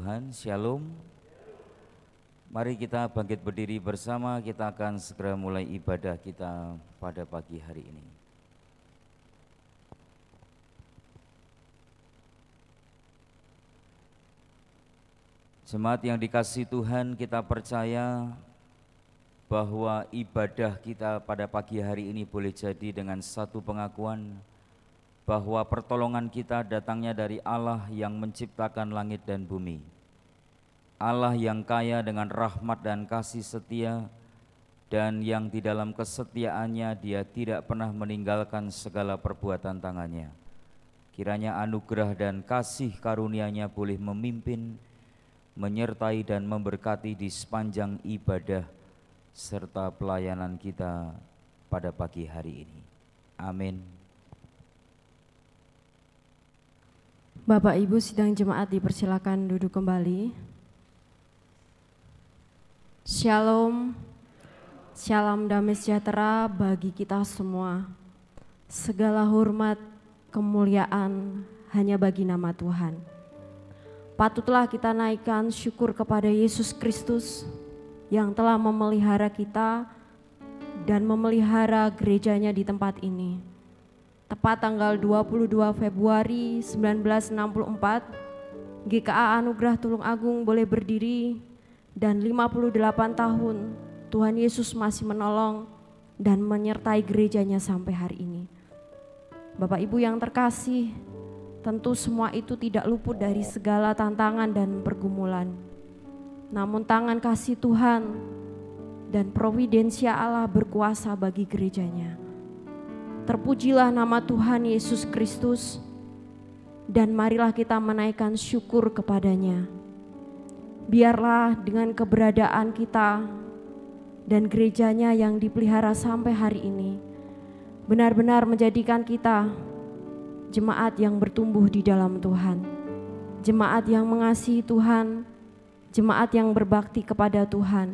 Tuhan, Shalom. Mari kita bangkit berdiri bersama, kita akan segera mulai ibadah kita pada pagi hari ini. Jemaat yang dikasihi Tuhan, kita percaya bahwa ibadah kita pada pagi hari ini boleh jadi dengan satu pengakuan bahwa pertolongan kita datangnya dari Allah yang menciptakan langit dan bumi. Allah yang kaya dengan rahmat dan kasih setia, dan yang di dalam kesetiaannya Dia tidak pernah meninggalkan segala perbuatan tangannya. Kiranya anugerah dan kasih karunia-Nya boleh memimpin, menyertai dan memberkati di sepanjang ibadah serta pelayanan kita pada pagi hari ini. Amin. Bapak Ibu sidang jemaat dipersilakan duduk kembali. Shalom, shalom damai sejahtera bagi kita semua. Segala hormat, kemuliaan hanya bagi nama Tuhan. Patutlah kita naikkan syukur kepada Yesus Kristus yang telah memelihara kita dan memelihara gerejanya di tempat ini. Tepat tanggal 22 Februari 1964, GKA Anugerah Tulung Agung boleh berdiri dan 58 tahun Tuhan Yesus masih menolong dan menyertai gerejanya sampai hari ini. Bapak Ibu yang terkasih, tentu semua itu tidak luput dari segala tantangan dan pergumulan. Namun tangan kasih Tuhan dan providensia Allah berkuasa bagi gerejanya. Terpujilah nama Tuhan Yesus Kristus, dan marilah kita menaikkan syukur kepadanya. Biarlah dengan keberadaan kita dan gerejanya yang dipelihara sampai hari ini, benar-benar menjadikan kita jemaat yang bertumbuh di dalam Tuhan, jemaat yang mengasihi Tuhan, jemaat yang berbakti kepada Tuhan,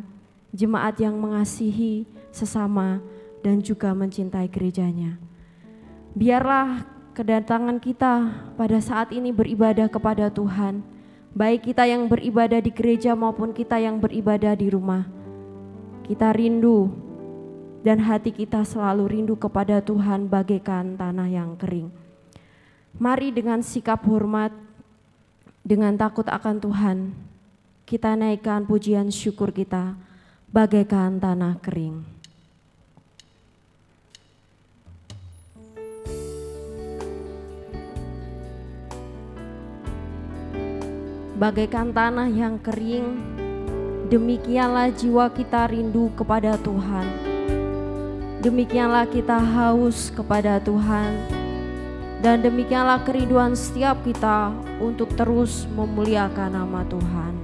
jemaat yang mengasihi sesama dan juga mencintai gerejanya. Biarlah kedatangan kita pada saat ini beribadah kepada Tuhan, baik kita yang beribadah di gereja maupun kita yang beribadah di rumah. Kita rindu dan hati kita selalu rindu kepada Tuhan bagaikan tanah yang kering. Mari dengan sikap hormat, dengan takut akan Tuhan, kita naikkan pujian syukur kita bagaikan tanah kering. Bagaikan tanah yang kering, demikianlah jiwa kita rindu kepada Tuhan. Demikianlah kita haus kepada Tuhan. Dan demikianlah kerinduan setiap kita untuk terus memuliakan nama Tuhan.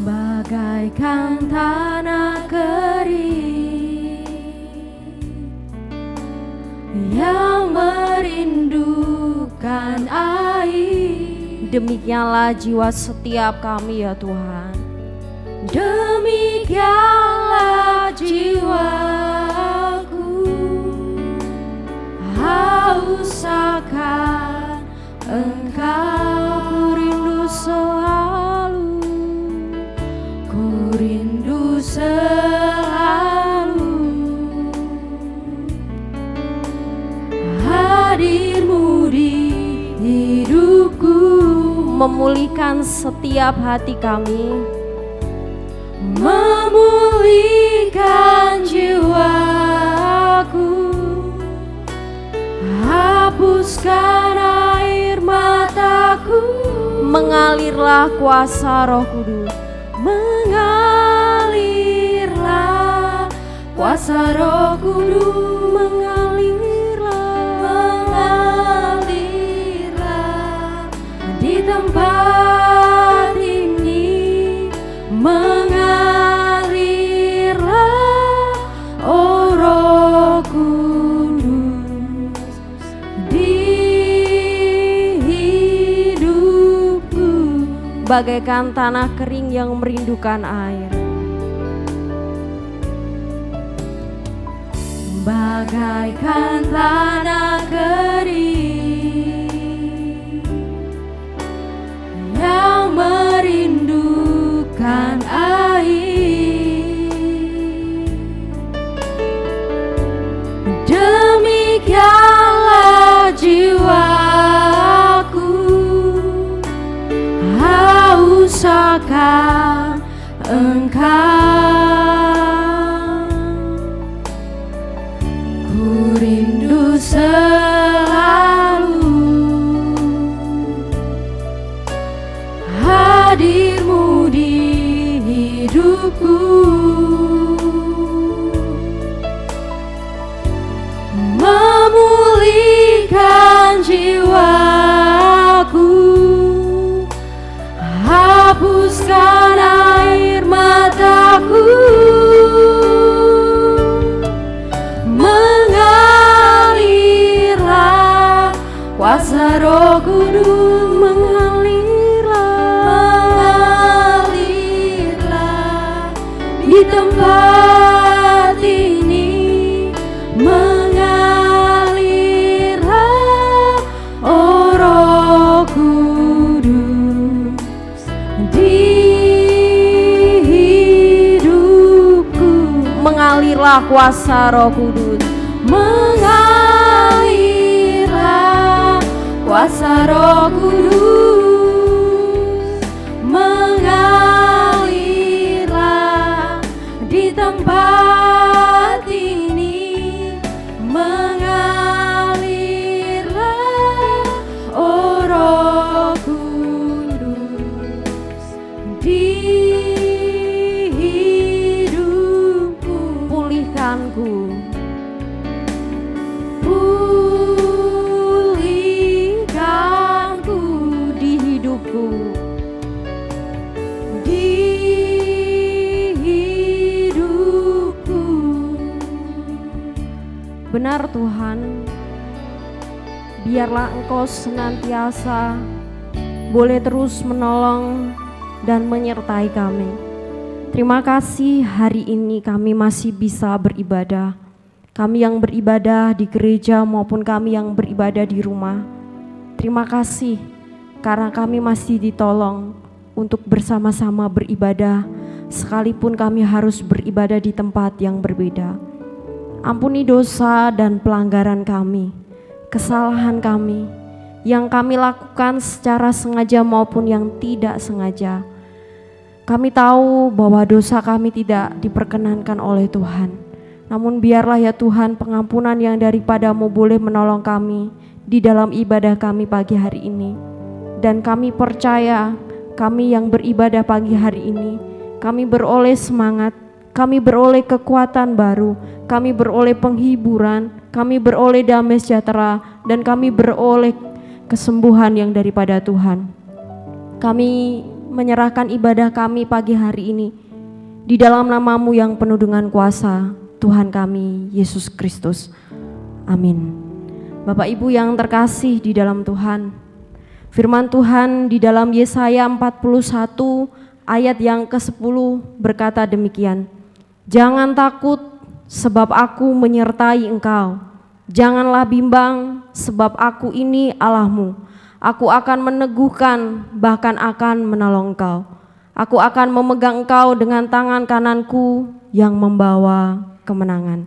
Bagaikan tanah kering yang merindukan air, demikianlah jiwa setiap kami ya Tuhan. Demikianlah jiwaku haus akan Engkau, ku rindu selalu, ku rindu selalu hadir-Mu di hidupku, memulihkan setiap hati kami, memulihkan jiwaku, hapuskan air mataku, mengalirlah kuasa Roh Kudus. Mengalirlah kuasa Roh Kudus, mengalirlah di tempat ini, mengalirlah oh Roh Kudus di hidupku. Bagaikan tanah kering yang merindukan air, bagaikan tanah kering yang merindukan air. Demikianlah jiwaku haus akan Engkau. Ku rindu selalu hadir-Mu di hidupku, memulihkan jiwaku, hapuskan air mataku, mengalirlah kuasa Roh Kudus, mengalirlah di tempat ini, mengalirlah oh Roh Kudus di hidupku, mengalirlah kuasa Roh Kudus, mengalirlah kuasa Roh Kudus, mengalirlah di tempat ini, mengalirlah oh Roh Kudus di hidupku. Pulihkanku, pulihkanku di hidupku, di hidupku. Benar Tuhan, biarlah Engkau senantiasa boleh terus menolong dan menyertai kami. Terima kasih hari ini kami masih bisa beribadah. Kami yang beribadah di gereja maupun kami yang beribadah di rumah. Terima kasih karena kami masih ditolong untuk bersama-sama beribadah sekalipun kami harus beribadah di tempat yang berbeda. Ampuni dosa dan pelanggaran kami, kesalahan kami yang kami lakukan secara sengaja maupun yang tidak sengaja. Kami tahu bahwa dosa kami tidak diperkenankan oleh Tuhan. Namun biarlah ya Tuhan pengampunan yang daripada-Mu boleh menolong kami di dalam ibadah kami pagi hari ini. Dan kami percaya kami yang beribadah pagi hari ini, kami beroleh semangat, kami beroleh kekuatan baru, kami beroleh penghiburan, kami beroleh damai sejahtera, dan kami beroleh kesembuhan yang daripada Tuhan. Kami menyerahkan ibadah kami pagi hari ini di dalam nama-Mu yang penuh dengan kuasa, Tuhan kami Yesus Kristus. Amin. Bapak Ibu yang terkasih di dalam Tuhan, firman Tuhan di dalam Yesaya 41 ayat yang ke-10 berkata demikian. Jangan takut sebab aku menyertai engkau. Janganlah bimbang sebab aku ini Allahmu. Aku akan meneguhkan, bahkan akan menolong engkau. Aku akan memegang engkau dengan tangan kananku yang membawa kemenangan.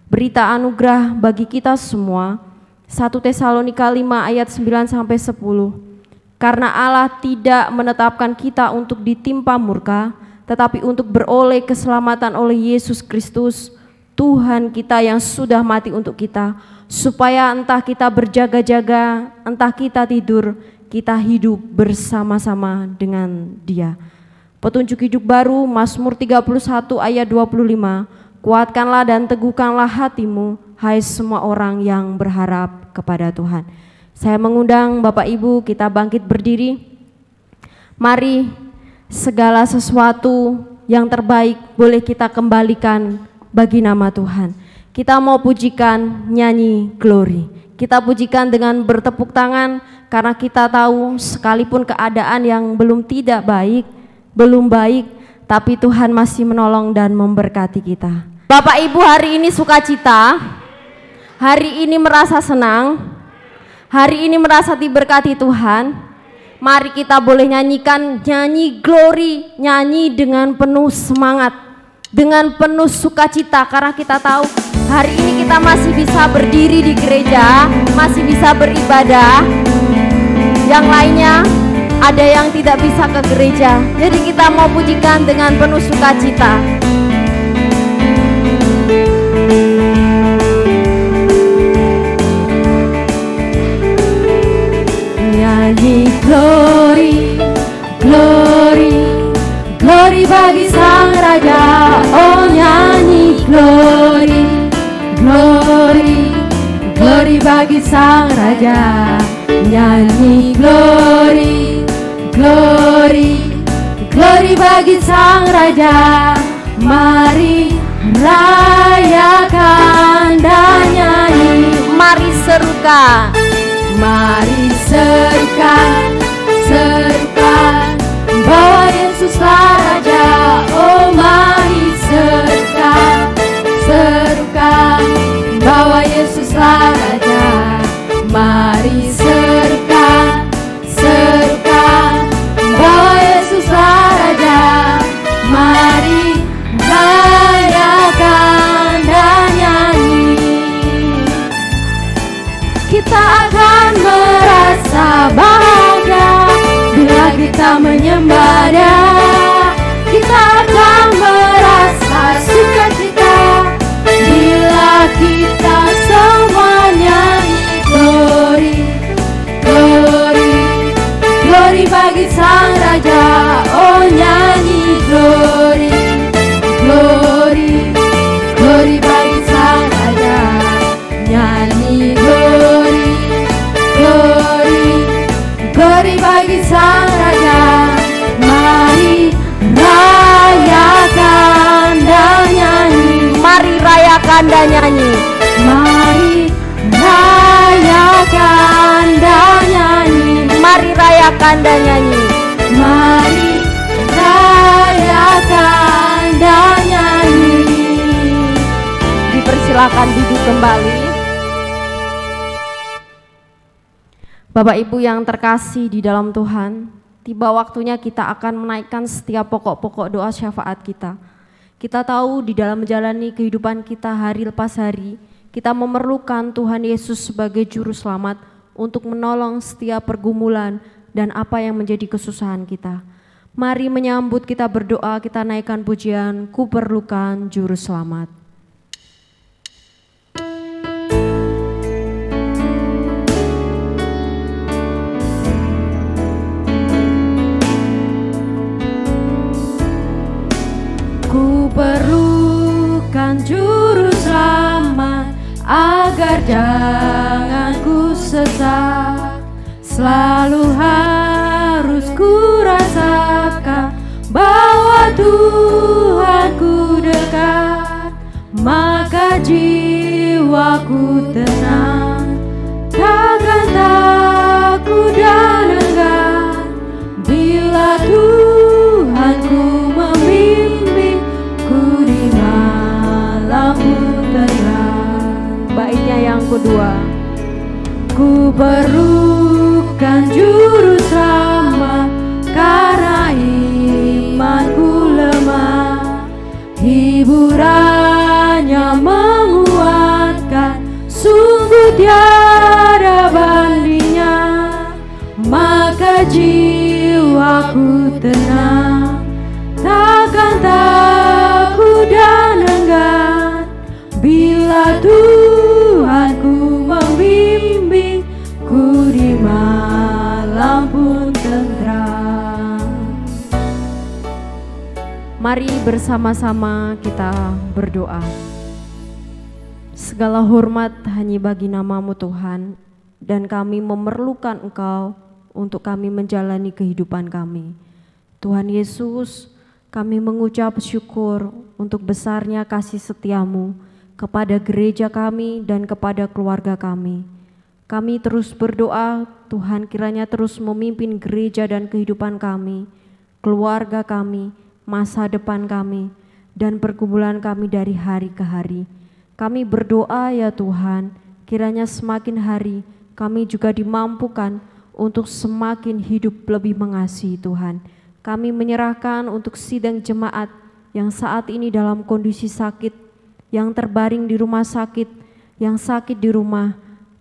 Berita anugerah bagi kita semua, 1 Tesalonika 5 ayat 9-10. Karena Allah tidak menetapkan kita untuk ditimpa murka, tetapi untuk beroleh keselamatan oleh Yesus Kristus, Tuhan kita yang sudah mati untuk kita, supaya entah kita berjaga-jaga, entah kita tidur, kita hidup bersama-sama dengan Dia. Petunjuk hidup baru, Mazmur 31 ayat 25. Kuatkanlah dan teguhkanlah hatimu, hai semua orang yang berharap kepada Tuhan. Saya mengundang Bapak Ibu kita bangkit berdiri. Mari segala sesuatu yang terbaik boleh kita kembalikan bagi nama Tuhan. Kita mau pujikan, nyanyi glory. Kita pujikan dengan bertepuk tangan karena kita tahu sekalipun keadaan yang belum baik, tapi Tuhan masih menolong dan memberkati kita. Bapak Ibu hari ini sukacita. Hari ini merasa senang, hari ini merasa diberkati Tuhan. Mari kita boleh nyanyikan nyanyi glory, nyanyi dengan penuh semangat, dengan penuh sukacita, karena kita tahu hari ini kita masih bisa berdiri di gereja, masih bisa beribadah. Yang lainnya ada yang tidak bisa ke gereja, jadi kita mau pujikan dengan penuh sukacita. Nyanyi glory, glory, glory bagi Sang Raja. Oh nyanyi glory, glory, glory bagi Sang Raja. Nyanyi glory, glory, glory bagi Sang Raja. Mari rayakan dan nyanyi. Mari serukan, mari serukan, serukan bahwa Yesuslah Raja. Oh mari serukan, serukan bahwa Yesuslah Raja. Mari serukan, serukan bahwa Yesuslah Raja. Mari rayakan dan nyanyi. Kita akan merasa bahagia bila kita menyembah Dia. Kita akan merasa sukacita bila kita semua nyanyi glory, glory, glory bagi Sang Raja. Oh nyanyi glory, glory, glory bagi Sang Raja. Nyanyi glory, glory, glory bagi Sang Raja. Mari rayakan dan nyanyi. Mari rayakan dan nyanyi. Mari rayakan dan nyanyi. Mari rayakan dan nyanyi. Mari rayakan dan nyanyi. Dipersilakan duduk kembali. Bapak Ibu yang terkasih di dalam Tuhan, tiba waktunya kita akan menaikkan setiap pokok-pokok doa syafaat kita. Kita tahu di dalam menjalani kehidupan kita hari lepas hari, kita memerlukan Tuhan Yesus sebagai juru selamat untuk menolong setiap pergumulan dan apa yang menjadi kesusahan kita. Mari menyambut kita berdoa, kita naikkan pujian, ku perlukan juru selamat. Ku perlukan juru selamat agar jangan ku sesat. Selalu harus ku rasakan bahwa Tuhanku dekat, maka jiwaku tenang, takkan takut dan enggan bila Tuhanku membimbingku di malam terang. Baiknya yang kedua, ku perlukan juru selamat karena imanku lemah, hiburannya menguatkan, sungguh tiada bandingnya, maka jiwaku tenang, takkan takut dan enggan bila Tuhanku membimbingku di malam pun tentram. Mari bersama-sama kita berdoa. Segala hormat hanya bagi nama-Mu Tuhan, dan kami memerlukan Engkau untuk kami menjalani kehidupan kami. Tuhan Yesus, kami mengucap syukur untuk besarnya kasih setia-Mu kepada gereja kami dan kepada keluarga kami. Kami terus berdoa, Tuhan kiranya terus memimpin gereja dan kehidupan kami, keluarga kami, masa depan kami, dan pergumulan kami dari hari ke hari. Kami berdoa ya Tuhan, Kiranya semakin hari kami juga dimampukan untuk semakin hidup lebih mengasihi Tuhan. Kami menyerahkan untuk sidang jemaat yang saat ini dalam kondisi sakit, yang terbaring di rumah sakit, yang sakit di rumah.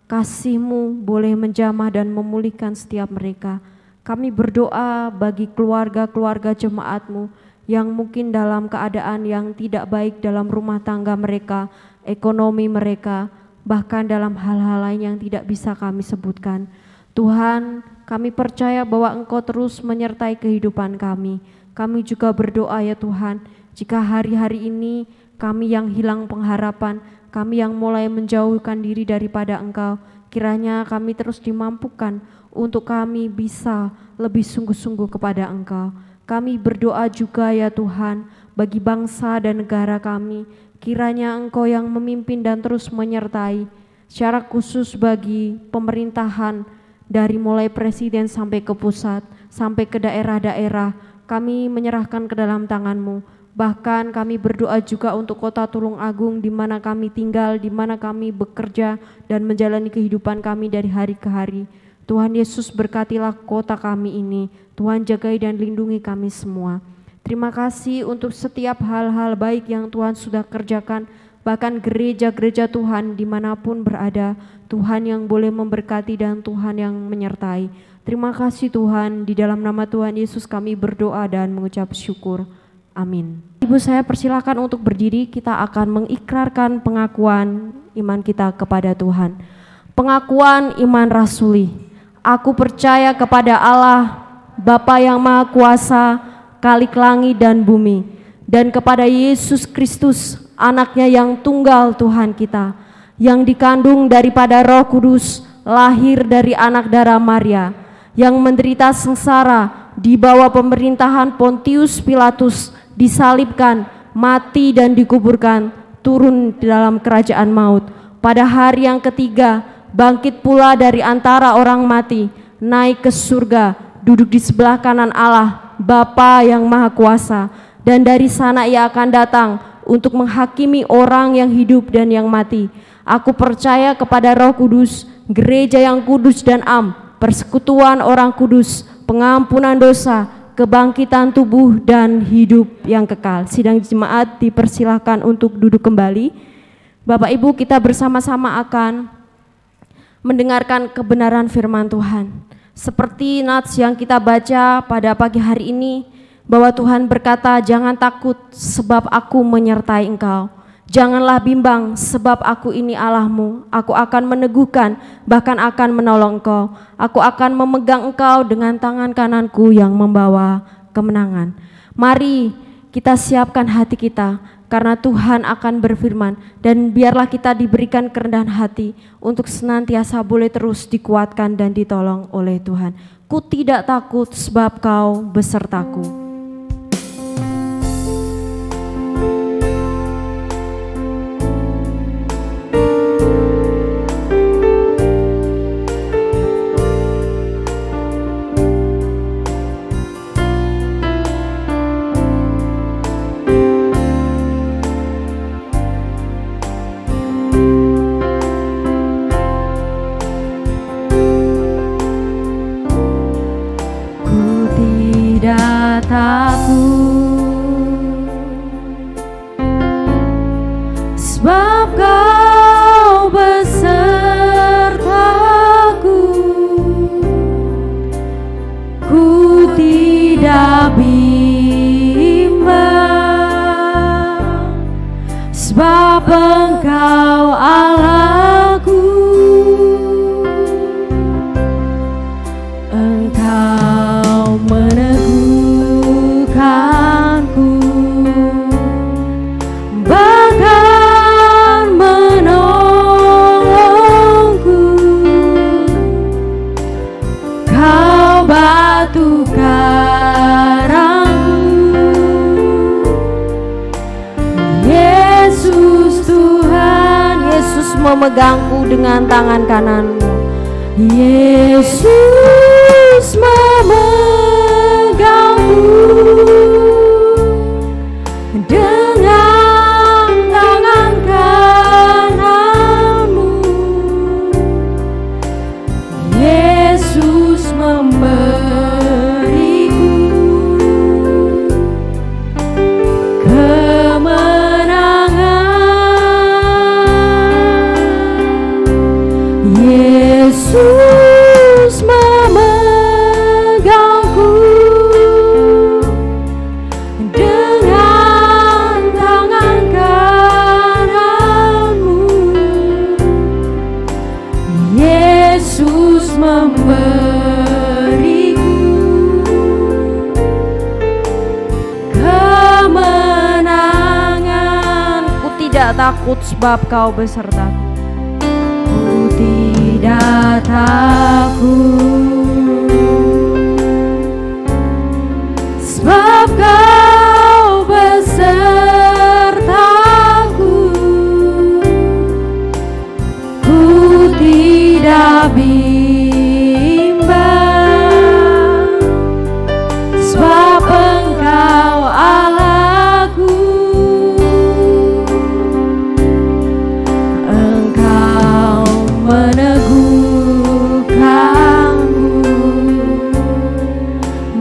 Kasih-Mu boleh menjamah dan memulihkan setiap mereka. Kami berdoa bagi keluarga-keluarga jemaat-Mu yang mungkin dalam keadaan yang tidak baik dalam rumah tangga mereka, ekonomi mereka, bahkan dalam hal-hal lain yang tidak bisa kami sebutkan. Tuhan, kami percaya bahwa Engkau terus menyertai kehidupan kami. Kami juga berdoa ya Tuhan, jika hari-hari ini kami yang hilang pengharapan, kami yang mulai menjauhkan diri daripada Engkau, kiranya kami terus dimampukan untuk kami bisa lebih sungguh-sungguh kepada Engkau. Kami berdoa juga ya Tuhan, bagi bangsa dan negara kami, kiranya Engkau yang memimpin dan terus menyertai, secara khusus bagi pemerintahan dari mulai presiden sampai ke pusat, sampai ke daerah-daerah, kami menyerahkan ke dalam tangan-Mu. Bahkan kami berdoa juga untuk Kota Tulung Agung di mana kami tinggal, di mana kami bekerja dan menjalani kehidupan kami dari hari ke hari. Tuhan Yesus, berkatilah kota kami ini. Tuhan, jagai dan lindungi kami semua. Terima kasih untuk setiap hal-hal baik yang Tuhan sudah kerjakan, bahkan gereja-gereja Tuhan dimanapun berada, Tuhan yang boleh memberkati dan Tuhan yang menyertai. Terima kasih Tuhan, di dalam nama Tuhan Yesus kami berdoa dan mengucap syukur. Amin. Ibu, saya persilakan untuk berdiri, kita akan mengikrarkan pengakuan iman kita kepada Tuhan. Pengakuan iman rasuli. Aku percaya kepada Allah, Bapa yang Maha Kuasa, Khalik langit dan bumi, dan kepada Yesus Kristus, anaknya yang tunggal Tuhan kita, yang dikandung daripada Roh Kudus, lahir dari anak darah Maria, yang menderita sengsara di bawah pemerintahan Pontius Pilatus, disalibkan, mati dan dikuburkan, turun dalam kerajaan maut. Pada hari yang ketiga, bangkit pula dari antara orang mati, naik ke surga, duduk di sebelah kanan Allah, Bapa yang Maha Kuasa, dan dari sana Ia akan datang untuk menghakimi orang yang hidup dan yang mati. Aku percaya kepada Roh Kudus, gereja yang kudus dan am, persekutuan orang kudus, pengampunan dosa, kebangkitan tubuh dan hidup yang kekal. Sidang jemaat dipersilahkan untuk duduk kembali. Bapak Ibu, kita bersama-sama akan mendengarkan kebenaran firman Tuhan. Seperti nats yang kita baca pada pagi hari ini, bahwa Tuhan berkata, jangan takut sebab aku menyertai engkau. Janganlah bimbang sebab aku ini Allahmu. Aku akan meneguhkan, bahkan akan menolong engkau. Aku akan memegang engkau dengan tangan kananku yang membawa kemenangan. Mari kita siapkan hati kita, karena Tuhan akan berfirman, dan biarlah kita diberikan kerendahan hati untuk senantiasa boleh terus dikuatkan dan ditolong oleh Tuhan. Ku tidak takut sebab kau besertaku. Sebab kau besertaku, ku tidak bimbang, sebab engkau Allahku, engkau meneguhkanku, bahkan menolongku. Kau batu karangku, Yesus Tuhan. Yesus memegangku dengan tangan kananmu. Yesus memegangku dengan tangan kananmu. Yesus memegangku dengan tangan kananmu. Yesus memberiku kemenangan. Ku tidak takut sebab kau besertaku. Ku tidak takut sebab kau besertaku. Ku tidak bimbang sebab Engkau Allahku. Engkau meneguhkanku,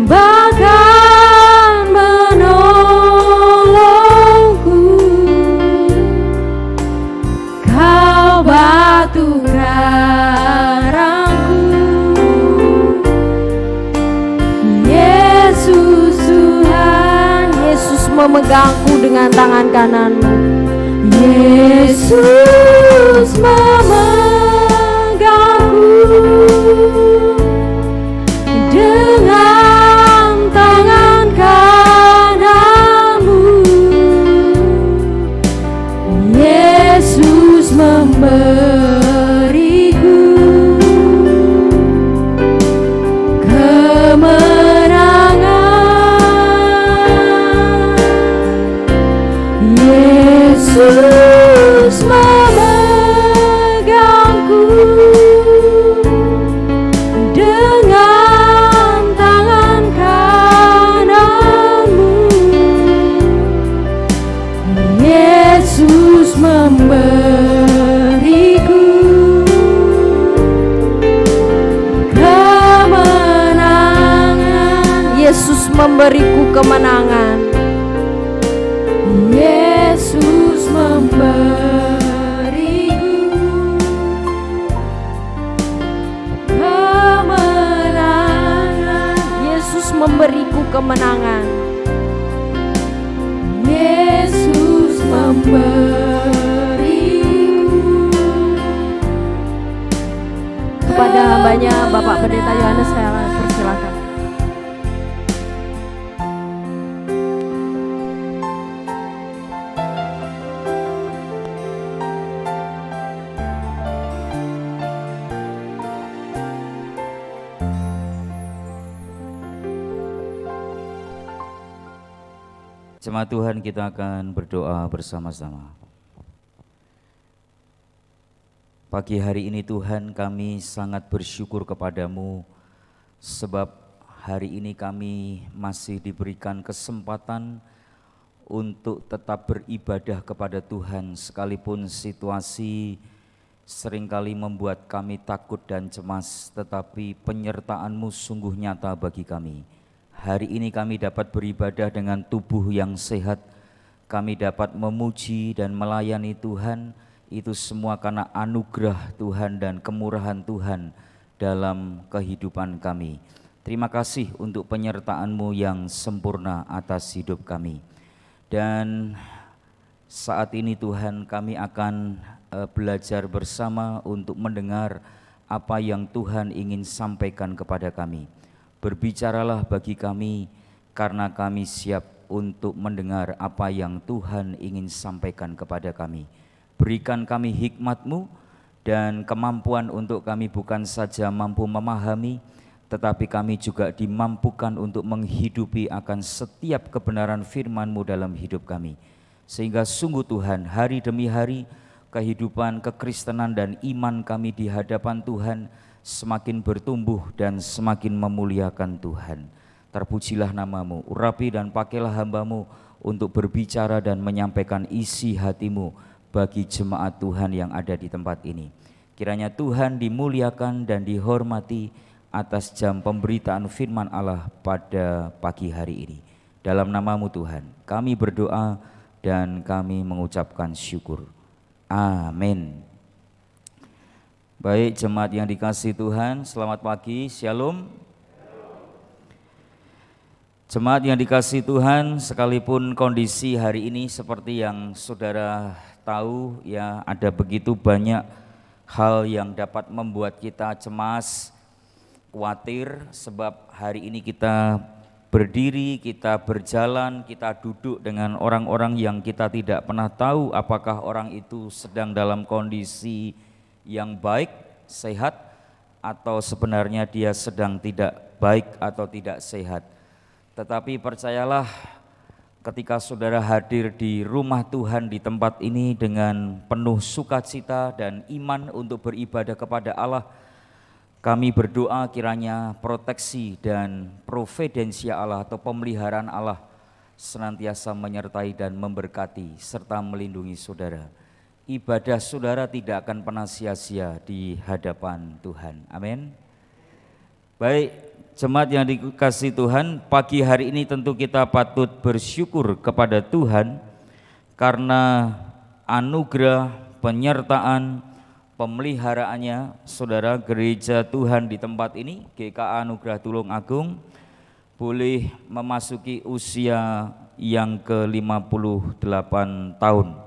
bahkan menolongku. Kau batu karangku, Yesus Tuhan. Yesus memegangku dengan tangan kananmu. Yesus memegangku dengan tangan kananmu. Yesus memberiku kemenangan. Yesus memegangku dengan tangan kananmu. Yesus memberiku kemenangan. Yesus memberiku kemenangan. Yesus memberiku kemenangan. Yesus memberiku kemenangan. Yesus memberiku. Kepada hambanya Bapak Pendeta Yohanes saya persilakan. Jemaat Tuhan, kita akan berdoa bersama-sama. Pagi hari ini Tuhan, kami sangat bersyukur kepadamu sebab hari ini kami masih diberikan kesempatan untuk tetap beribadah kepada Tuhan sekalipun situasi seringkali membuat kami takut dan cemas, tetapi penyertaan-Mu sungguh nyata bagi kami. Hari ini kami dapat beribadah dengan tubuh yang sehat, kami dapat memuji dan melayani Tuhan, itu semua karena anugerah Tuhan dan kemurahan Tuhan dalam kehidupan kami. Terima kasih untuk penyertaan-Mu yang sempurna atas hidup kami. Dan saat ini Tuhan, kami akan belajar bersama untuk mendengar apa yang Tuhan ingin sampaikan kepada kami. Berbicaralah bagi kami, karena kami siap untuk mendengar apa yang Tuhan ingin sampaikan kepada kami. Berikan kami hikmat-Mu dan kemampuan untuk kami bukan saja mampu memahami, tetapi kami juga dimampukan untuk menghidupi akan setiap kebenaran firman-Mu dalam hidup kami. Sehingga sungguh Tuhan, hari demi hari kehidupan kekristenan dan iman kami di hadapan Tuhan semakin bertumbuh dan semakin memuliakan Tuhan. Terpujilah nama-Mu, urapi dan pakailah hamba-Mu untuk berbicara dan menyampaikan isi hati-Mu bagi jemaat Tuhan yang ada di tempat ini. Kiranya Tuhan dimuliakan dan dihormati atas jam pemberitaan firman Allah pada pagi hari ini. Dalam nama-Mu Tuhan, kami berdoa dan kami mengucapkan syukur. Amin. Baik, jemaat yang dikasihi Tuhan, selamat pagi, shalom. Jemaat yang dikasihi Tuhan, sekalipun kondisi hari ini seperti yang saudara tahu ya, ada begitu banyak hal yang dapat membuat kita cemas, khawatir, sebab hari ini kita berdiri, kita berjalan, kita duduk dengan orang-orang yang kita tidak pernah tahu apakah orang itu sedang dalam kondisi yang baik, sehat, atau sebenarnya dia sedang tidak baik atau tidak sehat. Tetapi percayalah, ketika saudara hadir di rumah Tuhan di tempat ini dengan penuh sukacita dan iman untuk beribadah kepada Allah, kami berdoa kiranya proteksi dan providensia Allah atau pemeliharaan Allah senantiasa menyertai dan memberkati serta melindungi saudara. Ibadah saudara tidak akan pernah sia-sia di hadapan Tuhan. Amin. Baik, jemaat yang dikasihi Tuhan, pagi hari ini tentu kita patut bersyukur kepada Tuhan karena anugerah, penyertaan, pemeliharaannya. Saudara, gereja Tuhan di tempat ini, GKA Anugerah Tulung Agung, boleh memasuki usia yang ke-58 tahun.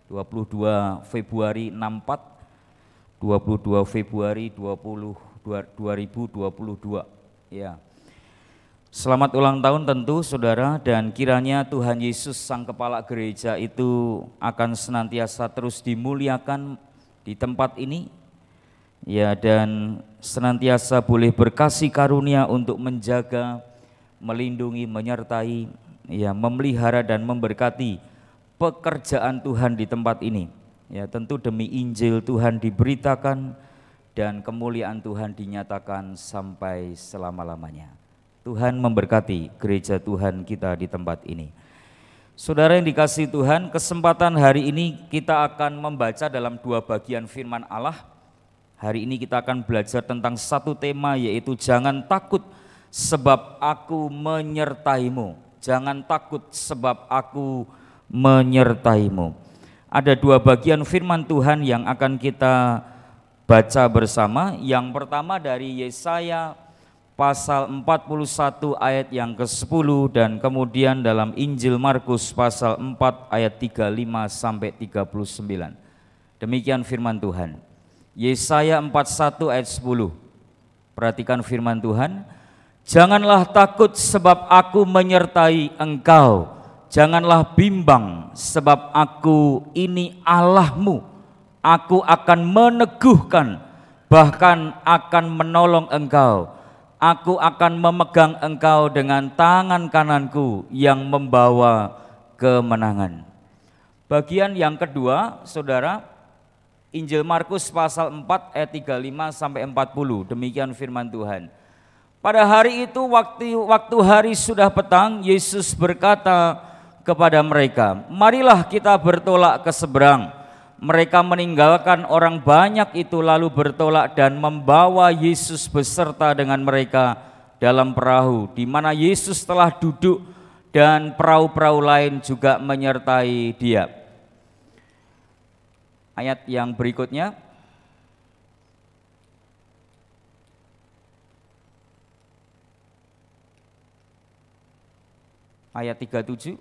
22 Februari 64, 22 Februari 2022 ya. Selamat ulang tahun tentu saudara, dan kiranya Tuhan Yesus Sang Kepala Gereja itu akan senantiasa terus dimuliakan di tempat ini ya, dan senantiasa boleh berkasih karunia untuk menjaga, melindungi, menyertai ya, memelihara dan memberkati pekerjaan Tuhan di tempat ini ya, tentu demi Injil Tuhan diberitakan dan kemuliaan Tuhan dinyatakan sampai selama-lamanya. Tuhan memberkati gereja Tuhan kita di tempat ini. Saudara yang dikasihi Tuhan, kesempatan hari ini kita akan membaca dalam dua bagian firman Allah. Hari ini kita akan belajar tentang satu tema, yaitu jangan takut sebab aku menyertaimu. Jangan takut sebab aku menyertaimu. Ada dua bagian firman Tuhan yang akan kita baca bersama. Yang pertama dari Yesaya pasal 41 ayat yang ke-10, dan kemudian dalam Injil Markus pasal 4 ayat 35 sampai 39. Demikian firman Tuhan. Yesaya 41 ayat 10. Perhatikan firman Tuhan. Janganlah takut sebab aku menyertai engkau. Janganlah bimbang sebab aku ini Allahmu. Aku akan meneguhkan, bahkan akan menolong engkau. Aku akan memegang engkau dengan tangan kananku yang membawa kemenangan. Bagian yang kedua, saudara, Injil Markus pasal 4 ayat 35 sampai 40. Demikian firman Tuhan. Pada hari itu, waktu hari sudah petang, Yesus berkata kepada mereka, marilah kita bertolak ke seberang. Mereka meninggalkan orang banyak itu lalu bertolak dan membawa Yesus beserta dengan mereka dalam perahu, di mana Yesus telah duduk dan perahu-perahu lain juga menyertai dia. Ayat yang berikutnya. Ayat 37.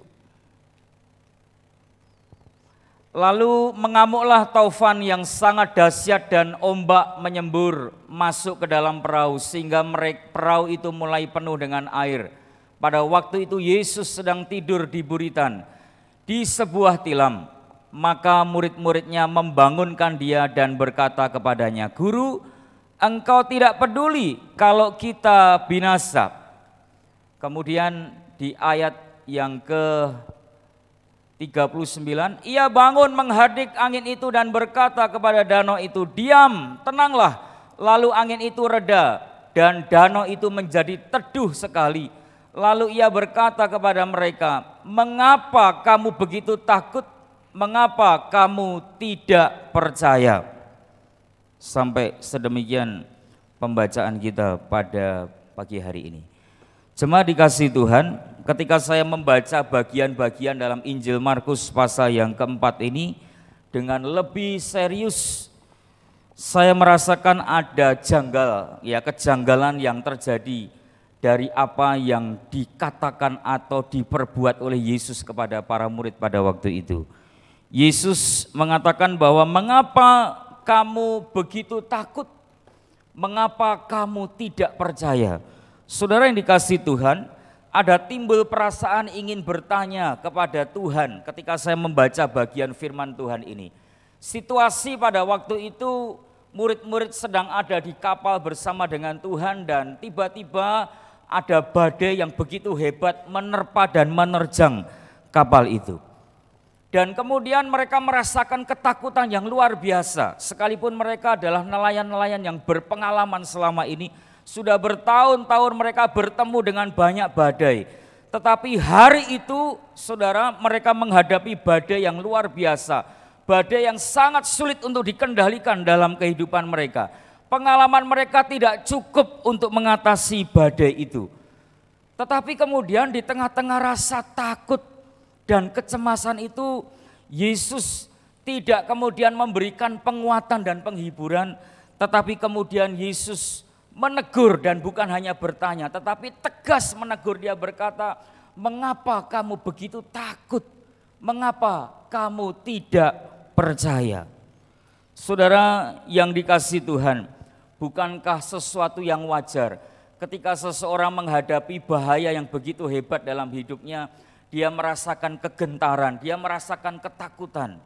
Lalu mengamuklah taufan yang sangat dahsyat dan ombak menyembur masuk ke dalam perahu sehingga perahu itu mulai penuh dengan air. Pada waktu itu Yesus sedang tidur di buritan di sebuah tilam. Maka murid-muridnya membangunkan dia dan berkata kepadanya, Guru, engkau tidak peduli kalau kita binasa. Kemudian di ayat yang ke-39, ia bangun menghardik angin itu dan berkata kepada danau itu, diam, tenanglah. Lalu angin itu reda dan danau itu menjadi teduh sekali. Lalu ia berkata kepada mereka, mengapa kamu begitu takut? Mengapa kamu tidak percaya? Sampai sedemikian pembacaan kita pada pagi hari ini. Jemaat dikasihi Tuhan, ketika saya membaca bagian-bagian dalam Injil Markus pasal yang keempat ini dengan lebih serius, saya merasakan ada kejanggalan yang terjadi dari apa yang dikatakan atau diperbuat oleh Yesus kepada para murid pada waktu itu. Yesus mengatakan bahwa mengapa kamu begitu takut? Mengapa kamu tidak percaya? Saudara yang dikasihi Tuhan, ada timbul perasaan ingin bertanya kepada Tuhan ketika saya membaca bagian firman Tuhan ini. Situasi pada waktu itu murid-murid sedang ada di kapal bersama dengan Tuhan dan tiba-tiba ada badai yang begitu hebat menerpa dan menerjang kapal itu. Dan kemudian mereka merasakan ketakutan yang luar biasa, sekalipun mereka adalah nelayan-nelayan yang berpengalaman selama ini, sudah bertahun-tahun mereka bertemu dengan banyak badai. Tetapi hari itu saudara, mereka menghadapi badai yang luar biasa. Badai yang sangat sulit untuk dikendalikan dalam kehidupan mereka. Pengalaman mereka tidak cukup untuk mengatasi badai itu. Tetapi kemudian di tengah-tengah rasa takut dan kecemasan itu, Yesus tidak kemudian memberikan penguatan dan penghiburan, tetapi kemudian Yesus menegur dan bukan hanya bertanya, tetapi tegas menegur. Dia berkata, mengapa kamu begitu takut? Mengapa kamu tidak percaya? Saudara yang dikasihi Tuhan, bukankah sesuatu yang wajar ketika seseorang menghadapi bahaya yang begitu hebat dalam hidupnya, dia merasakan kegentaran, dia merasakan ketakutan.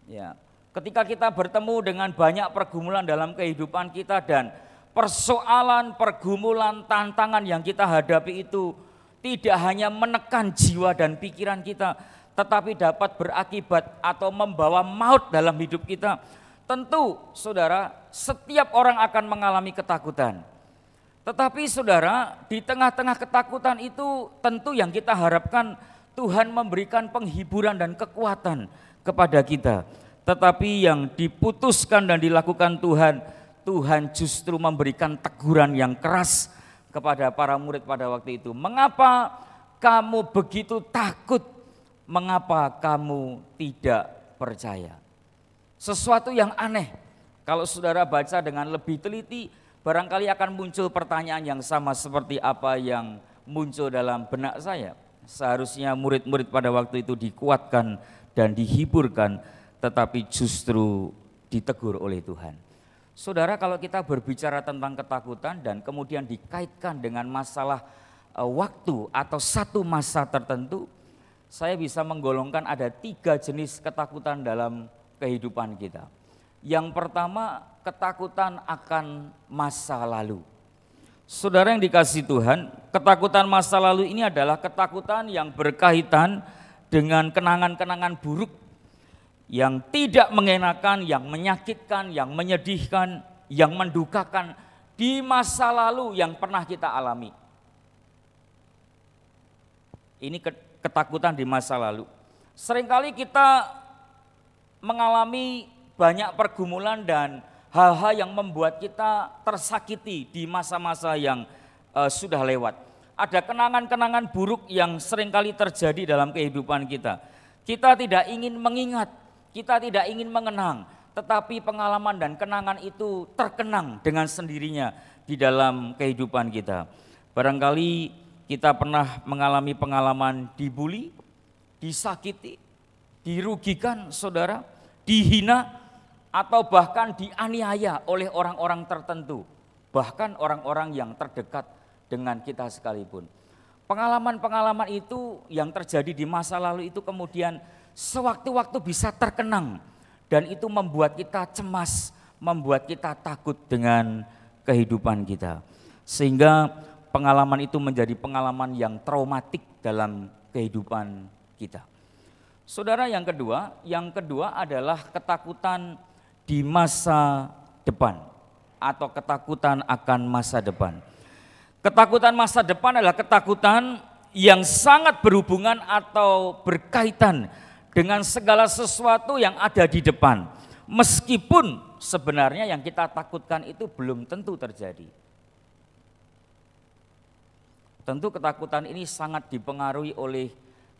Ya, ketika kita bertemu dengan banyak pergumulan dalam kehidupan kita dan persoalan, pergumulan, tantangan yang kita hadapi itu tidak hanya menekan jiwa dan pikiran kita, tetapi dapat berakibat atau membawa maut dalam hidup kita. Tentu saudara, setiap orang akan mengalami ketakutan. Tetapi saudara, di tengah-tengah ketakutan itu tentu yang kita harapkan Tuhan memberikan penghiburan dan kekuatan kepada kita. Tetapi yang diputuskan dan dilakukan Tuhan justru memberikan teguran yang keras kepada para murid pada waktu itu. Mengapa kamu begitu takut? Mengapa kamu tidak percaya? Sesuatu yang aneh. Kalau saudara baca dengan lebih teliti, barangkali akan muncul pertanyaan yang sama seperti apa yang muncul dalam benak saya. Seharusnya murid-murid pada waktu itu dikuatkan dan dihiburkan, tetapi justru ditegur oleh Tuhan. Saudara, kalau kita berbicara tentang ketakutan dan kemudian dikaitkan dengan masalah waktu atau satu masa tertentu, saya bisa menggolongkan ada 3 jenis ketakutan dalam kehidupan kita. Yang pertama, ketakutan akan masa lalu. Saudara yang dikasihi Tuhan, ketakutan masa lalu ini adalah ketakutan yang berkaitan dengan kenangan-kenangan buruk yang tidak mengenakan, yang menyakitkan, yang menyedihkan, yang mendukakan di masa lalu yang pernah kita alami. Ini ketakutan di masa lalu. Seringkali kita mengalami banyak pergumulan dan hal-hal yang membuat kita tersakiti di masa-masa yang sudah lewat. Ada kenangan-kenangan buruk yang seringkali terjadi dalam kehidupan kita. Kita tidak ingin mengingat, kita tidak ingin mengenang, tetapi pengalaman dan kenangan itu terkenang dengan sendirinya di dalam kehidupan kita. Barangkali kita pernah mengalami pengalaman dibully, disakiti, dirugikan saudara, dihina, atau bahkan dianiaya oleh orang-orang tertentu, bahkan orang-orang yang terdekat dengan kita sekalipun. Pengalaman-pengalaman itu yang terjadi di masa lalu itu kemudian sewaktu-waktu bisa terkenang dan itu membuat kita cemas, membuat kita takut dengan kehidupan kita. Sehingga pengalaman itu menjadi pengalaman yang traumatik dalam kehidupan kita. Saudara, yang kedua adalah ketakutan di masa depan atau ketakutan akan masa depan. Ketakutan masa depan adalah ketakutan yang sangat berhubungan atau berkaitan dengan segala sesuatu yang ada di depan. Meskipun sebenarnya yang kita takutkan itu belum tentu terjadi. Tentu ketakutan ini sangat dipengaruhi oleh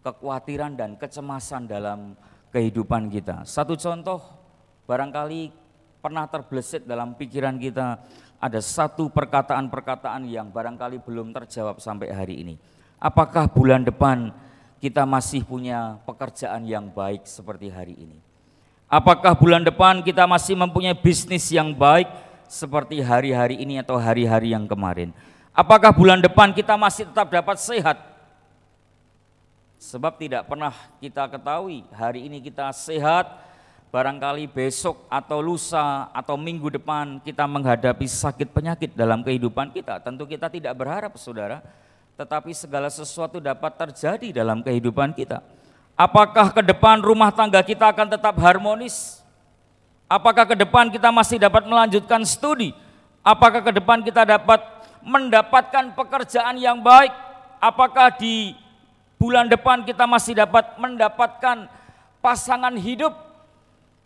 kekhawatiran dan kecemasan dalam kehidupan kita. Satu contoh, barangkali pernah terbesit dalam pikiran kita, ada satu perkataan-perkataan yang barangkali belum terjawab sampai hari ini. Apakah bulan depan kita masih punya pekerjaan yang baik seperti hari ini? Apakah bulan depan kita masih mempunyai bisnis yang baik seperti hari-hari ini atau hari-hari yang kemarin? Apakah bulan depan kita masih tetap dapat sehat? Sebab tidak pernah kita ketahui hari ini kita sehat, barangkali besok atau lusa atau minggu depan kita menghadapi sakit penyakit dalam kehidupan kita. Tentu kita tidak berharap, saudara, tetapi segala sesuatu dapat terjadi dalam kehidupan kita. Apakah ke depan rumah tangga kita akan tetap harmonis? Apakah ke depan kita masih dapat melanjutkan studi? Apakah ke depan kita dapat mendapatkan pekerjaan yang baik? Apakah di bulan depan kita masih dapat mendapatkan pasangan hidup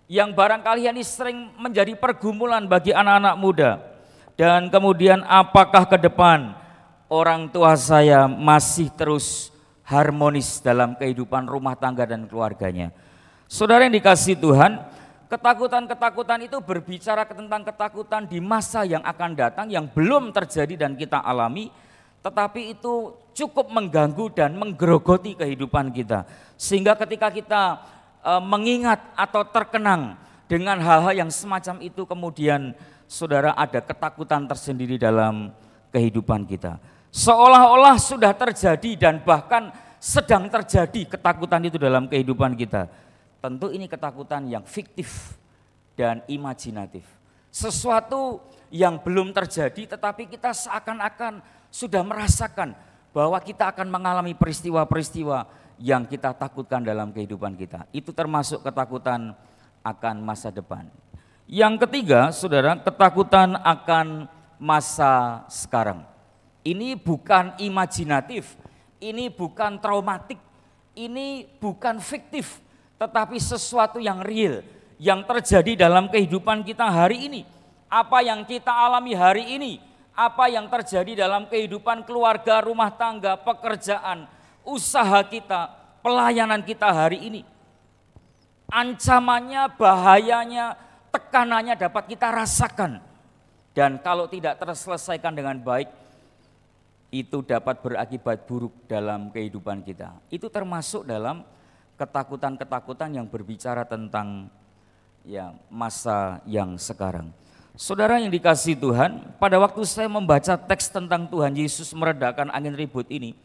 yang barangkali ini sering menjadi pergumulan bagi anak-anak muda? Dan kemudian apakah ke depan orang tua saya masih terus harmonis dalam kehidupan rumah tangga dan keluarganya? Saudara yang dikasihi Tuhan, ketakutan-ketakutan itu berbicara tentang ketakutan di masa yang akan datang yang belum terjadi dan kita alami, tetapi itu cukup mengganggu dan menggerogoti kehidupan kita. Sehingga ketika kita mengingat atau terkenang dengan hal-hal yang semacam itu, kemudian saudara ada ketakutan tersendiri dalam kehidupan kita. Seolah-olah sudah terjadi dan bahkan sedang terjadi ketakutan itu dalam kehidupan kita. Tentu ini ketakutan yang fiktif dan imajinatif. Sesuatu yang belum terjadi tetapi kita seakan-akan sudah merasakan bahwa kita akan mengalami peristiwa-peristiwa yang kita takutkan dalam kehidupan kita. Itu termasuk ketakutan akan masa depan. Yang ketiga, saudara, ketakutan akan masa sekarang. Ini bukan imajinatif, ini bukan traumatik, ini bukan fiktif, tetapi sesuatu yang real, yang terjadi dalam kehidupan kita hari ini. Apa yang kita alami hari ini, apa yang terjadi dalam kehidupan keluarga, rumah tangga, pekerjaan, usaha kita, pelayanan kita hari ini. Ancamannya, bahayanya, tekanannya dapat kita rasakan. Dan kalau tidak terselesaikan dengan baik, itu dapat berakibat buruk dalam kehidupan kita. Itu termasuk dalam ketakutan-ketakutan yang berbicara tentang ya masa yang sekarang. Saudara yang dikasihi Tuhan, pada waktu saya membaca teks tentang Tuhan Yesus meredakan angin ribut ini,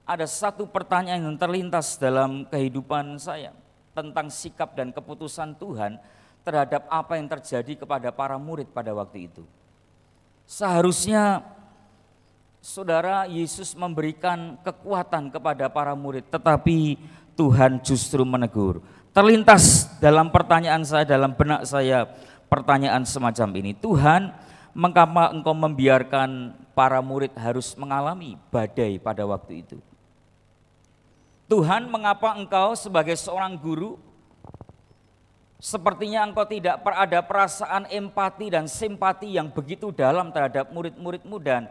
ada satu pertanyaan yang terlintas dalam kehidupan saya tentang sikap dan keputusan Tuhan terhadap apa yang terjadi kepada para murid pada waktu itu. Seharusnya saudara, Yesus memberikan kekuatan kepada para murid, tetapi Tuhan justru menegur. Terlintas dalam pertanyaan saya, dalam benak saya, pertanyaan semacam ini. Tuhan, mengapa engkau membiarkan para murid harus mengalami badai pada waktu itu? Tuhan, mengapa engkau sebagai seorang guru, sepertinya engkau tidak ada perasaan empati dan simpati yang begitu dalam terhadap murid-muridmu, dan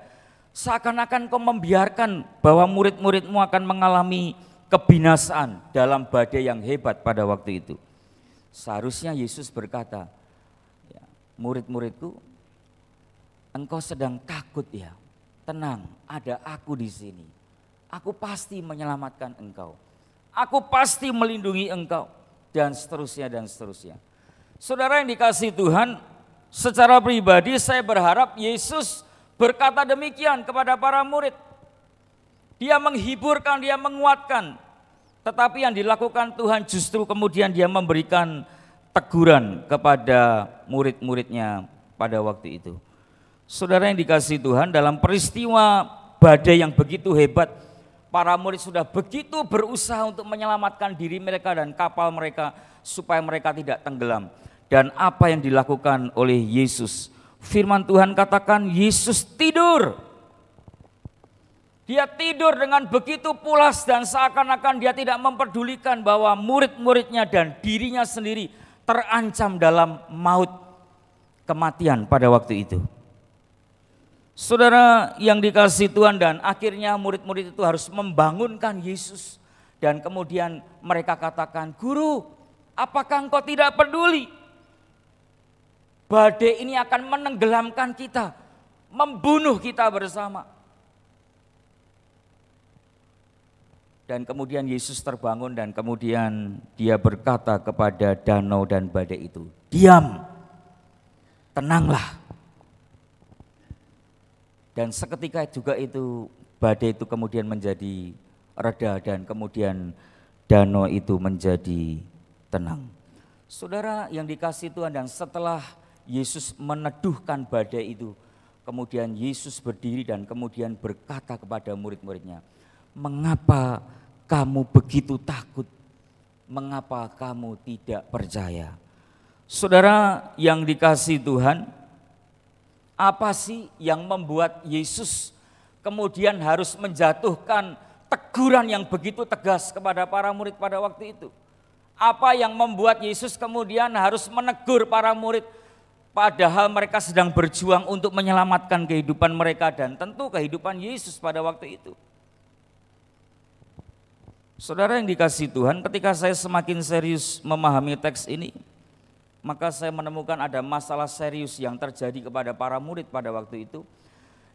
seakan-akan engkau membiarkan bahwa murid-muridmu akan mengalami kebinasaan dalam badai yang hebat pada waktu itu. Seharusnya Yesus berkata, murid-muridku, engkau sedang takut ya, tenang, ada aku di sini. Aku pasti menyelamatkan engkau. Aku pasti melindungi engkau, dan seterusnya dan seterusnya. Saudara yang dikasihi Tuhan, secara pribadi saya berharap Yesus berkata demikian kepada para murid. Dia menghiburkan, dia menguatkan. Tetapi yang dilakukan Tuhan justru kemudian dia memberikan teguran kepada murid-muridnya pada waktu itu. Saudara yang dikasihi Tuhan, dalam peristiwa badai yang begitu hebat, para murid sudah begitu berusaha untuk menyelamatkan diri mereka dan kapal mereka supaya mereka tidak tenggelam. Dan apa yang dilakukan oleh Yesus? Firman Tuhan katakan Yesus tidur. Dia tidur dengan begitu pulas dan seakan-akan dia tidak memperdulikan bahwa murid-muridnya dan dirinya sendiri terancam dalam maut, kematian pada waktu itu. Saudara yang dikasihi Tuhan, dan akhirnya murid-murid itu harus membangunkan Yesus. Dan kemudian mereka katakan, Guru, apakah engkau tidak peduli? Badai ini akan menenggelamkan kita, membunuh kita bersama. Dan kemudian Yesus terbangun dan kemudian dia berkata kepada danau dan badai itu, "Diam, tenanglah." Dan seketika juga itu badai itu kemudian menjadi reda dan kemudian danau itu menjadi tenang. Saudara yang dikasihi Tuhan, dan setelah Yesus meneduhkan badai itu, kemudian Yesus berdiri dan kemudian berkata kepada murid-muridnya, "Mengapa kamu begitu takut? Mengapa kamu tidak percaya?" Saudara yang dikasihi Tuhan, apa sih yang membuat Yesus kemudian harus menjatuhkan teguran yang begitu tegas kepada para murid pada waktu itu? Apa yang membuat Yesus kemudian harus menegur para murid padahal mereka sedang berjuang untuk menyelamatkan kehidupan mereka dan tentu kehidupan Yesus pada waktu itu? Saudara yang dikasihi Tuhan, ketika saya semakin serius memahami teks ini, maka saya menemukan ada masalah serius yang terjadi kepada para murid pada waktu itu,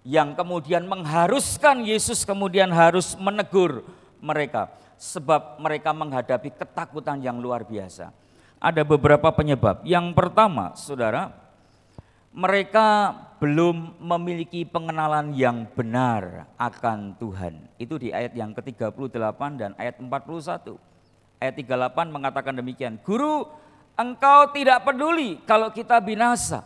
yang kemudian mengharuskan Yesus kemudian harus menegur mereka, sebab mereka menghadapi ketakutan yang luar biasa. Ada beberapa penyebab. Yang pertama, saudara, mereka belum memiliki pengenalan yang benar akan Tuhan. Itu di ayat yang ke-38 dan ayat 41. Ayat 38 mengatakan demikian, "Guru, Engkau tidak peduli kalau kita binasa."